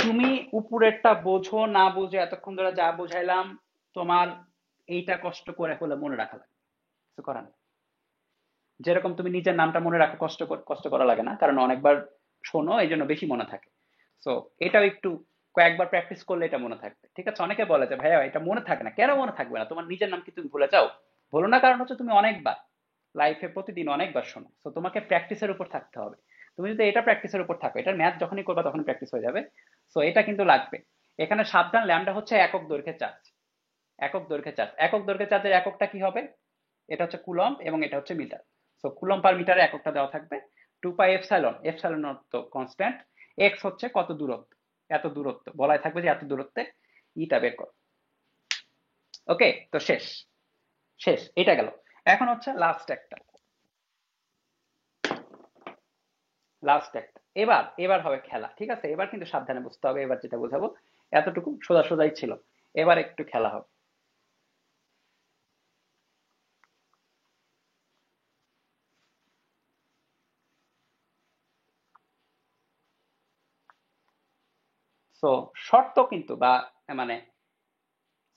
তুমি উপরেরটা বোঝো না বুঝে এতক্ষণ ধরে যা বুঝাইলাম, তোমার এইটা কষ্ট করে হলে মনে রাখা লাগে, কিছু করার নেই। যেরকম তুমি নিজের নামটা মনে রাখো, কষ্ট করা লাগে না, কারণ অনেকবার শোনো এই জন্য বেশি মনে থাকে। সো এটাও একটু কয়েকবার প্র্যাকটিস করলে এটা মনে থাকবে, ঠিক আছে। অনেকে বলে যে ভাইয়া এটা মনে থাকে না, কেন মনে থাকবে না, তোমার নিজের নাম কি তুমি ভুলে যাও? ভুলো না, কারণ হচ্ছে তুমি অনেকবার লাইফে প্রতিদিন অনেকবার শোনো। তো তোমাকে প্র্যাকটিসের উপর থাকতে হবে। তুমি যদি এটা প্র্যাকটিসের উপর থাকো, এটার ম্যাথ যখনই করবা তখনই প্র্যাকটিস হয়ে যাবে। সো এটা কিন্তু লাগবে। এখানে সাবধান, ল্যামডা হচ্ছে একক দৈর্ঘ্যের চার্জ, একক দৈর্ঘ্যের চার্জ, একক দৈর্ঘ্যের চার্জের এককটা কি হবে, এটা হচ্ছে কুলম্ব এবং এটা হচ্ছে মিটার। সো কুলম্ব পার মিটারে এককটা দেওয়া থাকবে, টু পাই এপসাইলন, এপসাইলন তো কনস্ট্যান্ট, এক্স হচ্ছে কত দূরত্ব, এত দূরত্ব বলাই থাকবে যে এত দূরত্বে ইটা বের কর। ওকে, তো শেষ, শেষ এটা গেল। এখন হচ্ছে লাস্ট একটা, লাস্ট একটা, এবার এবার হবে খেলা, ঠিক আছে। এবার কিন্তু সাবধানে বুঝতে হবে, এবার যেটা বোঝাবো এতটুকু সোজা সোজাই ছিল, এবার একটু খেলা হবে। সো শর্ত কিন্তু বা মানে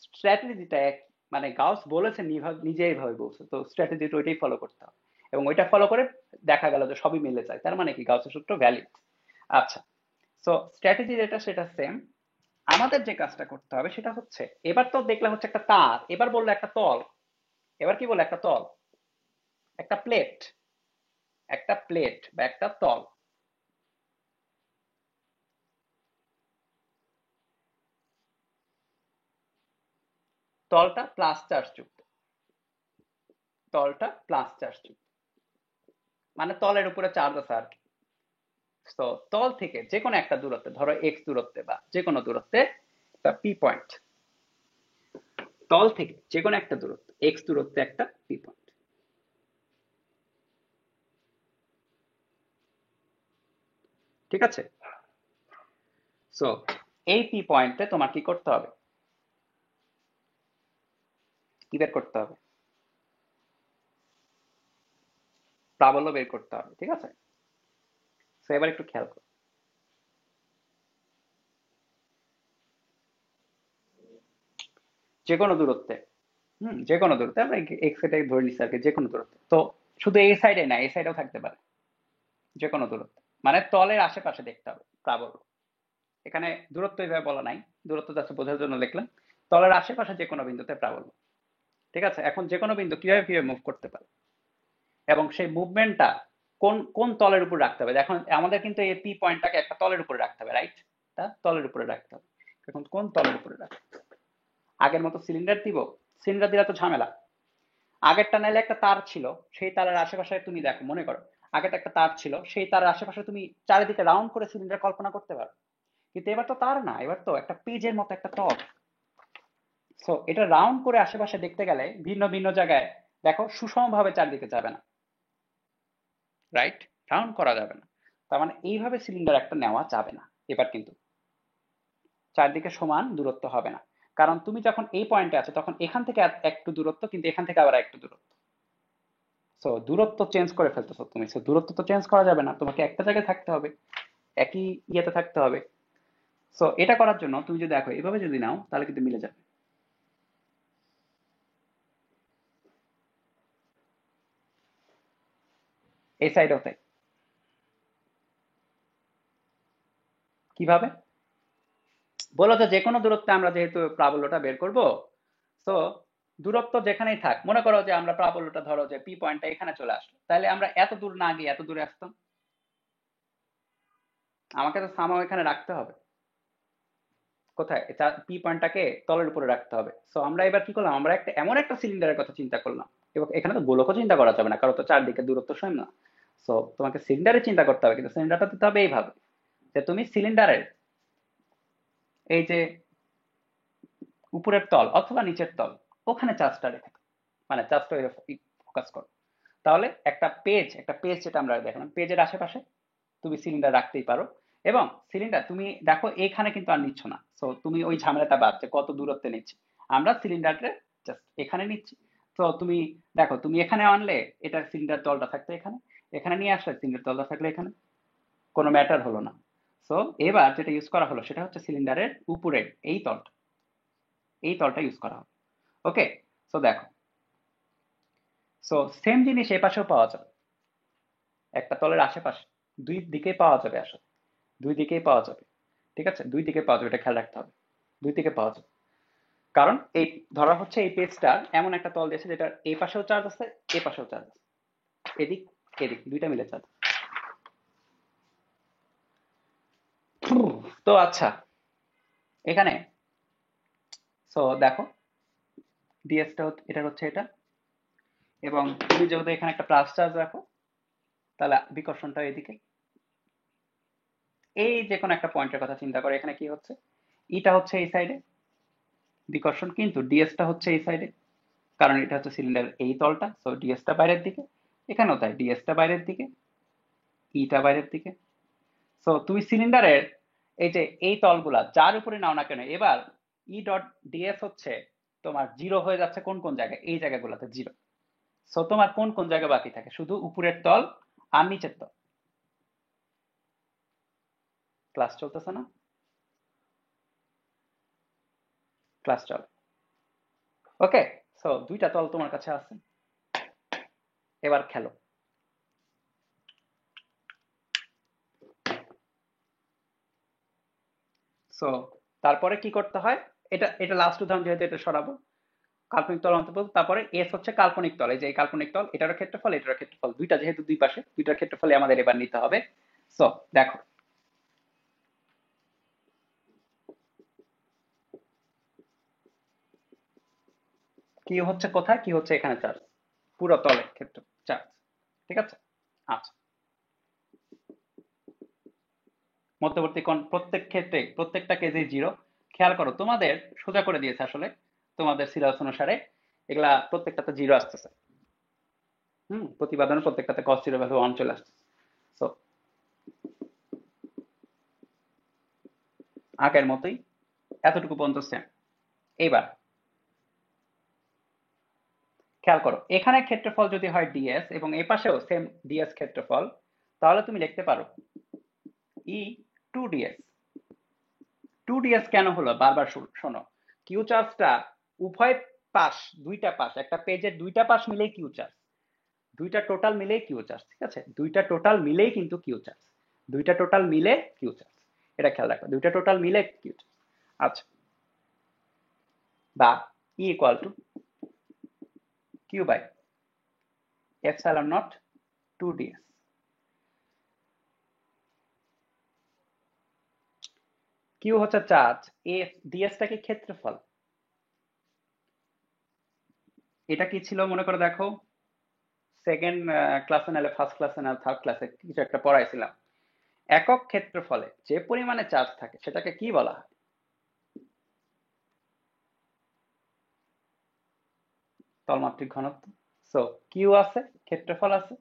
স্ট্র্যাটেজিটা এক, মানে গাউস বলেছে নিজে এইভাবে বলছে, তো স্ট্র্যাটেজিটা ওইটাই ফলো করতে হবে। এবং ওইটা ফলো করে দেখা গেল যে সবই মিলে যায়, তার মানে কি গাউসের সূত্র ভ্যালিড। আচ্ছা, সো স্ট্র্যাটেজি যেটা সেটা সেম। আমাদের যে কাজটা করতে হবে সেটা হচ্ছে, এবার তো দেখলাম হচ্ছে একটা তার, এবার বললো একটা তল, এবার কি বললো একটা তল, একটা প্লেট, একটা প্লেট বা একটা তল। তলটা প্লাস চার্জ যুক্ত, তলটা প্লাস চার্জ যুক্ত, মানে তলের উপরে চার্জ আছে আর কি। তো তল থেকে যে কোনো একটা দূরত্বে, ধরো এক্স দূরত্বে বা যে কোনো দূরত্বে একটা পি পয়েন্ট, তল থেকে যে কোনো একটা দূরত্ব এক্স দূরত্বে একটা পি পয়েন্ট, ঠিক আছে। সো এই পি পয়েন্টে তোমার কি করতে হবে, কি বের করতে হবে, প্রাবল্য বের করতে হবে, ঠিক আছে। সো এবার একটু খেয়াল করো, যে কোনো দূরত্বে, যে কোনো দূরত্বে, আমরা এক্স এটাকে ধরে নিচ্ছি আর কি, যে কোনো দূরত্বে। তো শুধু এই সাইডে না, এই সাইডেও থাকতে পারে, যে কোনো দূরত্বে, মানে তলের আশেপাশে দেখতে হবে প্রাবল্য। এখানে দূরত্ব এইভাবে বলা নাই, দূরত্ব জাস্ট বোঝার জন্য লিখলাম, তলের আশেপাশে যে কোনো বিন্দুতে প্রাবল্য, ঠিক আছে। এখন যে কোনো বিন্দু কিভাবে কিভাবে মুভ করতে পারে এবং সেই মুভমেন্টটা কোন কোন তলের উপর রাখতে হবে। এখন আমাদের কিন্তু এই পি পয়েন্টটাকে একটা তলের উপরে রাখতে হবে, রাইট? তা তলের উপরে রাখতে হবে। এখন কোন তলের উপরে রাখতে হবে? আগের মতো সিলিন্ডার দিব? সিলিন্ডার দিলে তো ঝামেলা। আগেরটা নাইলে একটা তার ছিল, সেই তারের আশেপাশে তুমি দেখো, মনে করো আগেটা একটা তার ছিল, সেই তারের আশেপাশে তুমি চারিদিকে রাউন্ড করে সিলিন্ডার কল্পনা করতে পারো। কিন্তু এবার তো তার না, এবার তো একটা পেজের মতো একটা তল। সো এটা রাউন্ড করে আশেপাশে দেখতে গেলে ভিন্ন ভিন্ন জায়গায় দেখো সুষমভাবে চারদিকে যাবে না, রাইট? রাউন্ড করা যাবে না। তার মানে এইভাবে সিলিন্ডার একটা নেওয়া যাবে না। এবার কিন্তু চারদিকে সমান দূরত্ব হবে না, কারণ তুমি যখন এই পয়েন্টে আছো তখন এখান থেকে একটু দূরত্ব, কিন্তু এখান থেকে আবার একটু দূরত্ব। সো দূরত্ব চেঞ্জ করে ফেলতেছো তুমি, সো দূরত্ব তো চেঞ্জ করা যাবে না, তোমাকে একটা জায়গায় থাকতে হবে, একই ইয়েতে থাকতে হবে। সো এটা করার জন্য তুমি যদি দেখো এভাবে যদি নাও তাহলে কিন্তু মিলে যাবে। এই সাইডেও তাই। কিভাবে? বলো যে যে কোনো দূরত্বে আমরা যেহেতু প্রাবল্যটা বের করব, তো দূরত্ব যেখানেই থাক, মনে করো যে আমরা প্রাবল্যটা ধরো যে পি পয়েন্টটা এখানে চলে আসলো, তাহলে আমরা এত দূর না গিয়ে এত দূরে আসতাম। আমাকে তো সামাও এখানে রাখতে হবে। কোথায়? পি পয়েন্টটাকে তলের উপরে রাখতে হবে। সো আমরা এবার কি করলাম, আমরা একটা এমন একটা সিলিন্ডারের কথা চিন্তা করলাম, এবং এখানে তো গোলকও চিন্তা করা যাবে না, কারণ তো চারদিকে দূরত্ব সমান না। সো তোমাকে সিলিন্ডারে চিন্তা করতে হবে, কিন্তু সিলিন্ডারটা দিতে হবে এইভাবে যে তুমি সিলিন্ডারের এই যে উপরের তল অথবা নিচের তল, ওখানে চার্জটা রেখে দাও। মানে চার্জটা ফোকাস করো। তাহলে একটা পেজ যেটা আমরা দেখলাম, পেজের আশেপাশে তুমি সিলিন্ডার রাখতেই পারো। এবং সিলিন্ডার তুমি দেখো এখানে কিন্তু আর নিচ্ছ না, সো তুমি ওই ঝামেলাটা বাদ যে কত দূরত্বে নিচ্ছি। আমরা সিলিন্ডারটা জাস্ট এখানে নিচ্ছি। তো তুমি দেখো তুমি এখানে আনলে এটা সিলিন্ডার তলটা থাকতো এখানে, এখানে নিয়ে আসলে সিলিন্ডার তলটা থাকলে এখানে, কোনো ম্যাটার হলো না। সো এবার যেটা ইউজ করা হলো সেটা হচ্ছে সিলিন্ডারের উপরের এই তলটা ইউজ করা হবে। ওকে। সো দেখো, সো সেম জিনিস এ পাশেও পাওয়া যাবে, একটা তলের আশেপাশে দুই দিকেই পাওয়া যাবে আসলে, দুই দিকেই পাওয়া যাবে। ঠিক আছে, দুই দিকে পাওয়া যাবে, এটা খেয়াল রাখতে হবে। দুই দিকে পাওয়া যাবে, কারণ এই ধরা হচ্ছে এই পেজটা এমন একটা তল দিয়েছে যেটা এই পাশেও চার্জ আছে, এই পাশেও চার্জ আছে, এদিক এদিক দুইটা মিলে চার্জ। তো আচ্ছা, এখানে সো দেখো ডিএসটা এটা হচ্ছে এটা, এবং তুমি যেহেতু এখানে একটা প্লাস চার্জ রাখো, তাহলে বিকর্ষণটা এদিকে। এই যে কোনো একটা পয়েন্টের কথা চিন্তা করো, এখানে কি হচ্ছে, ইটা হচ্ছে এই সাইডে বিকর্ষণ, কিন্তু ডিএসটা হচ্ছে এই সাইডে, কারণ এটা হচ্ছে সিলিন্ডার এই তলটা, সো ডিএসটা বাইরের দিকে। এখানেও তাই, ডিএসটা বাইরের দিকে, ইটা বাইরের দিকে। সো তুমি সিলিন্ডারের এই যে এই তলগুলা যার উপরে নাও না কেন, এবার ই ডট ডিএস হচ্ছে তোমার জিরো হয়ে যাচ্ছে কোন কোন জায়গায়, এই জায়গাগুলোতে জিরো। সো তোমার কোন কোন জায়গা বাকি থাকে, শুধু উপরের তল আর নিচের তল। ক্লাস চলতেছে না? ক্লাস চলে। ওকে। সো দুইটা তল তোমার কাছে আছে, এবার খেলো। সো তারপরে কি করতে হয়, এটা এটা লাস্ট উদাহরণ যেহেতু এটা সরাবো, কাল্পনিক তল অন্তর্ভুক্ত, তারপরে এস হচ্ছে কাল্পনিক তল, এই যে এই কাল্পনিক তল, এটারও ক্ষেত্রফল এটারও ক্ষেত্রফল, দুইটা যেহেতু দুই পাশে, দুইটার ক্ষেত্রফলে আমাদের এবার নিতে হবে। সো দেখো, কি হচ্ছে কোথায়, কি হচ্ছে এখানে চার্জ, পুরো তলের ক্ষেত্রে চার্জ। ঠিক আছে। আচ্ছা, মধ্যবর্তী কোণ প্রত্যেক ক্ষেত্রে প্রত্যেকটা কেসে জিরো। খেয়াল করো তোমাদের সোজা করে দিয়েছে আসলে, তোমাদের সিলেবাস অনুসারে এগুলা প্রত্যেকটাতে জিরো আসতেছে। প্রতিপাদনের প্রত্যেকটাতে কস জিরো ভ্যালু ওয়ান চলে আসছে। সো আগের মতোই এতটুকু পর্যন্ত সেম। এইবার খেয়াল করো, এখানে ক্ষেত্রফল যদি হয় ডিএস এবং এই পাশেও সেম ডিএস ক্ষেত্রফল, তাহলে তুমি লিখতে পারো ই টু ডিএস। টু ডিএস কেন হলো বারবার শোনো, কিউ চার্জটা উভয় পাশ, দুইটা পাশ, একটা পেজের দুইটা পাশ মিলেই কিউ চার্জ, দুইটা টোটাল মিলেই কিউ চার্জ। ঠিক আছে, দুইটা টোটাল মিলেই কিন্তু কিউ চার্জ, দুইটা টোটাল মিলে কিউ চার্জ, এটা খেয়াল রাখো, দুইটা টোটাল মিলে কিউ চার্জ। আচ্ছা, বা E equal to Q by epsilon naught two ds. Q হচ্ছে চার্জ, এফ ডিএসটা কি ক্ষেত্রফল। এটা কি ছিল মনে করে দেখো, সেকেন্ড ক্লাসে নাহলে ফার্স্ট ক্লাসে না থার্ড ক্লাসে কিছু একটা পড়াইছিলাম। একক ক্ষেত্রফলে যে পরিমাণে চার্জ থাকে সেটাকে কি বলা হয়? তলমাত্রিক ঘনত্ব। সো কিউ আছে, ক্ষেত্রফল আছে,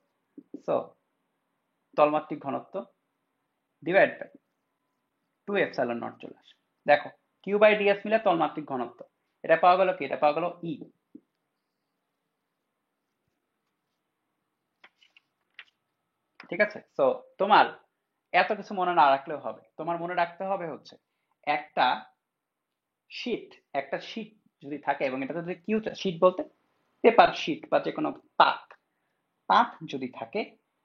সো তলমাত্রিক ঘনত্ব ডিভাইড বাই 2 এপসাইলন নট চলে আসে। দেখো কিউ বাই ডিএস মিলে তলমাত্রিক ঘনত্ব, এটা পাওয়া গেল কি, এটা পাওয়া গেল ই। ঠিক আছে, সো তোমার এত কিছু মনে না রাখলেও হবে, তোমার মনে রাখতে হবে হচ্ছে একটা শীট, একটা শীট যদি থাকে এবং এটা যদি কিউ, শীট বলতে পেপার শীট বা যে কোনো পাত, পাত যদি থাকে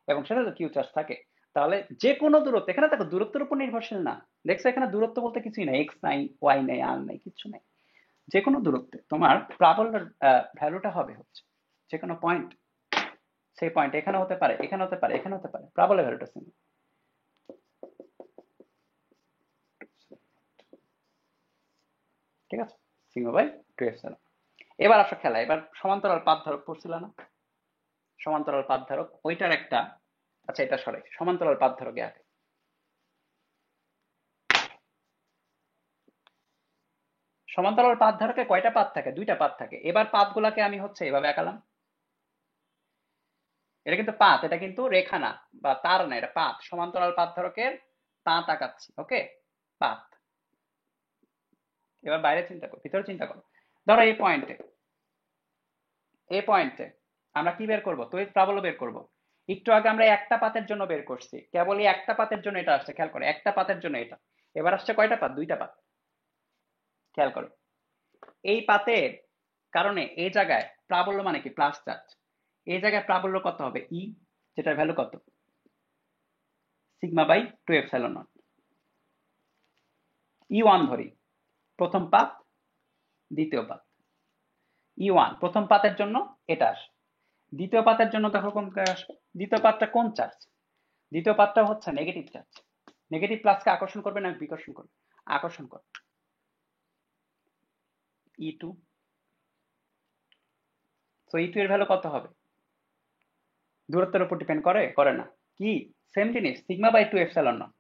এবং সেটা যদি কিউ চার্জ থাকে, তাহলে যে কোনো দূরত্ব, এখানে দেখো দূরত্বের উপর নির্ভরশীল না, দেখছো এখানে দূরত্ব বলতে কিছুই নাই, এক্স নাই, ওয়াই নাই, আর নাই, কিছু নাই। যে কোনো দূরত্বে তোমার প্রাবল্যের ভ্যালুটা হবে হচ্ছে যে কোনো পয়েন্ট, সেই পয়েন্ট এখানে হতে পারে, এখানে হতে পারে, এখানে হতে পারে, প্রাবল্যের ভ্যালুটা সেম। ঠিক আছে, সিগমা বাই 2 এপসাইলন। এবার আসো খেলা, এবার সমান্তরাল পাত ধারক পড়ছিল না, সমান্তরাল পাত ধারক ওইটার একটা, আচ্ছা এটা সরাই, সমান্তরাল পাত ধারকে আগে সমান্তরাল পাত ধারকে কয়টা পাত থাকে? দুইটা পাত থাকে। এবার পাতগুলাকে আমি হচ্ছে এভাবে আঁকালাম, এটা কিন্তু পাত, এটা কিন্তু রেখা না বা তার না, এটা পাত, সমান্তরাল পাত ধারকের পাত আঁকাচ্ছি, ওকে, পাত। এবার বাইরে চিন্তা করো, ভিতরে চিন্তা করো, ধরো এই পয়েন্টে, এই পয়েন্টে আমরা কি বের করব? তড়িৎ প্রাবল্য বের করব। একটু আগে আমরা একটা পাতের জন্য বের করছি, কেবলই একটা পাতের জন্য এটা আসছে, খেয়াল করো একটা পাতের জন্য এটা। এবার আসছে কয়টা পাত? দুইটা পাত। খেয়াল করো এই পাতের কারণে এই জায়গায় প্রাবল্য মানে কি প্লাস চার্জ, এই জায়গায় প্রাবল্য কত হবে? ই, যেটার ভ্যালু কত? Sigma by 2 epsilon naught. E one ধরি, প্রথম পাত, দ্বিতীয় পাত। ই ওয়ান প্রথম পাতের জন্য এটা আসে, দ্বিতীয় পাতের জন্য দেখো কোন আসবে, দ্বিতীয় পাতটা কোন চার্জ? দ্বিতীয় পাতটা হচ্ছে নেগেটিভ চার্জ। নেগেটিভ প্লাসকে আকর্ষণ করবে না বিকর্ষণ করবে? আকর্ষণ করবে। ই টু, সো ই টু এর ভ্যালু কত হবে? দূরত্বের উপর ডিপেন্ড করে? করে না। কি? সেম জিনিস, sigma by 2 epsilon naught.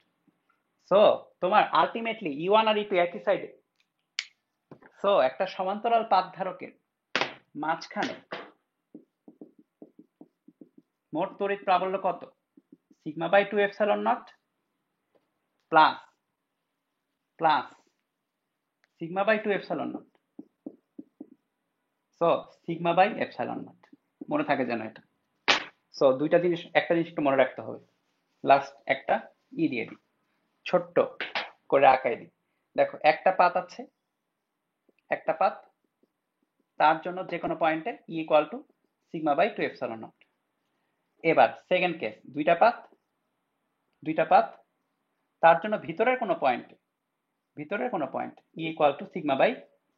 So তোমার আলটিমেটলি ই ওয়ান আর ই টু একই সাইডে, সো একটা সমান্তরাল পাত ধারকের মাঝখানে মোট তড়িৎ প্রাবল্য কত? Sigma by 2 epsilon naught plus plus sigma by 2 epsilon naught, so sigma by epsilon naught. মনে থাকে যেন এটা। সো দুইটা জিনিস, একটা জিনিস একটু মনে রাখতে হবে, লাস্ট একটা ই দিয়ে দিই, ছোট্ট করে আঁকাই দিই। দেখো একটা পাত আছে, একটা পাত, তার জন্য যে কোনো পয়েন্টে E equal to sigma by 2 epsilon naught. এবার সেকেন্ড কেস, দুইটা পাত, দুইটা পাত, তার জন্য ভিতরের কোনো পয়েন্টে, ভিতরের কোনো point E equal to sigma by,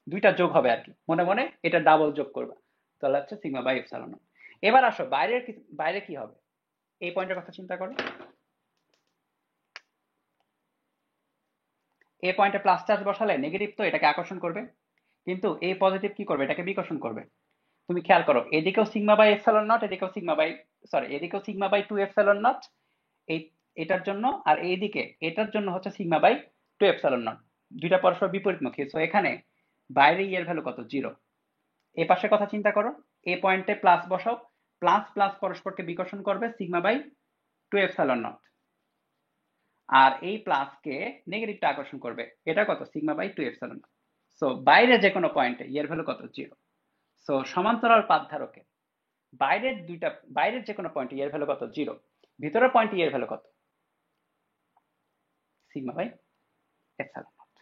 দুইটা যোগ হবে আর কি, মনে মনে এটা ডাবল যোগ করবা, তাহলে হচ্ছে সিগমা বাই এপসাইলন। এবার আসো বাইরের কি, বাইরে কি হবে? এই পয়েন্টের কথা চিন্তা করো, এই পয়েন্টে প্লাস চার্জ বসালে নেগেটিভ তো এটাকে আকর্ষণ করবে, কিন্তু এই পজিটিভ কি করবে? এটাকে বিকর্ষণ করবে। তুমি খেয়াল করো এদিকেও সিগমা বাই এপসাইলন নট, এদিকেও সিগমা বাই, সরি এদিকেও সিগমা বাই 2 এপসাইলন নট, এই এটার জন্য, আর এইদিকে এটার জন্য হচ্ছে সিগমা বাই 2 এপসাইলন নট, দুইটা পরস্পর বিপরীতমুখী। সো এখানে বাইরে এর ভ্যালু কত? জিরো। এ পাশের কথা চিন্তা করো, এ পয়েন্টে প্লাস বসাও, প্লাস প্লাস পরস্পরকে বিকর্ষণ করবে সিগমা বাই 2 এপসাইলন নট, আর এই প্লাসকে নেগেটিভটা আকর্ষণ করবে, এটা কত? Sigma by 2 epsilon. সো বাইরে যে কোনো পয়েন্টে এর ভ্যালু কত? জিরো। সো সমান্তরাল পাত ধারকের বাইরের দুইটা, বাইরের যে কোনো পয়েন্টে এর ভ্যালু কত? জিরো। ভিতরের পয়েন্টে এর ভ্যালু কত? Sigma by epsilon naught.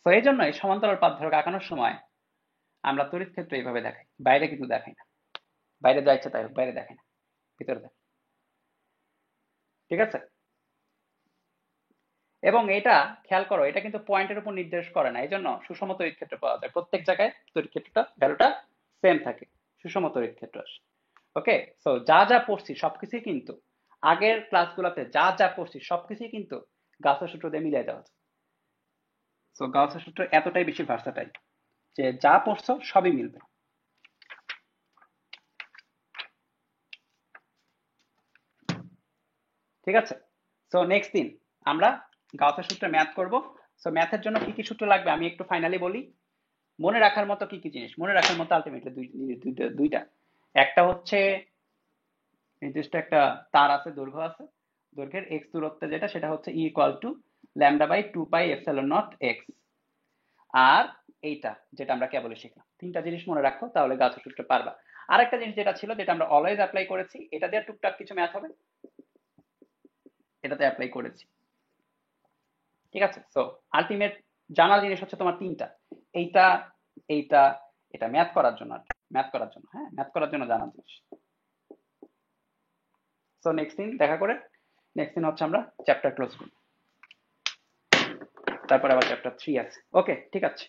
So এই জন্য এই সমান্তরাল পাত ধারক আঁকানোর সময় আমরা তড়িৎ ক্ষেত্র এইভাবে দেখাই, বাইরে কিন্তু দেখাই না, বাইরে যা ইচ্ছা তাই হোক, বাইরে দেখাই না, ভিতরে দেখাই। ঠিক আছে, এবং এটা খেয়াল করো এটা কিন্তু পয়েন্টের উপর নির্দেশ করে না, এই জন্য সুষম তড়িৎ ক্ষেত্র পাওয়া যায়, প্রত্যেক জায়গায় তড়িৎ ক্ষেত্রটা ভ্যালুটা সেম থাকে, সুষম তড়িৎ ক্ষেত্র আসে। ওকে, সো যা যা পড়ছি সবকিছুই কিন্তু আগের ক্লাসগুলোতে যা যা পড়ছি সবকিছুই কিন্তু গাউসের সূত্র দিয়ে মিলিয়ে দেওয়া আছে। সো গাউসের সূত্র এতটাই বেশি ভার্সাটাইল যে যা পড়ছো সবই মিলবে। ঠিক আছে, সো নেক্সট দিন আমরা গাউসের সূত্রে ম্যাথ করব। সো ম্যাথের জন্য কি কি সূত্র লাগবে আমি একটু ফাইনালি বলি। মনে রাখার মতো কি কি জিনিস মনে রাখার মতো আলটিমেটলি দুইটা। একটা হচ্ছে নির্দিষ্ট একটা তার আছে, দৈর্ঘ্য আছে, দৈর্ঘ্যের এক্স দূরত্বে যেটা সেটা হচ্ছে E equal to lambda by 2 pi epsilon naught x. আর এইটা যেটা আমরা কেবলই শিখলাম, তিনটা জিনিস মনে রাখো, তাহলে গাউসের সূত্র পারবা। আরেকটা জিনিস যেটা ছিল, যেটা আমরা অলওয়েজ অ্যাপ্লাই করেছি, এটা দিয়ে টুকটাক কিছু ম্যাথ হবে, এটাতে অ্যাপ্লাই করেছি। ঠিক আছে, সো আলটিমেট জানার জিনিস হচ্ছে তোমার তিনটা, এইটা, এইটা, এটা ম্যাথ করার জন্য আর ম্যাথ করার জন্য, হ্যাঁ ম্যাথ করার জন্য জানার জিনিস। সো নেক্সট দিন দেখা করে, নেক্সট দিন হচ্ছে আমরা চ্যাপ্টার ক্লোজ করি, তারপরে আবার চ্যাপ্টার 3 আছে। ওকে, ঠিক আছে।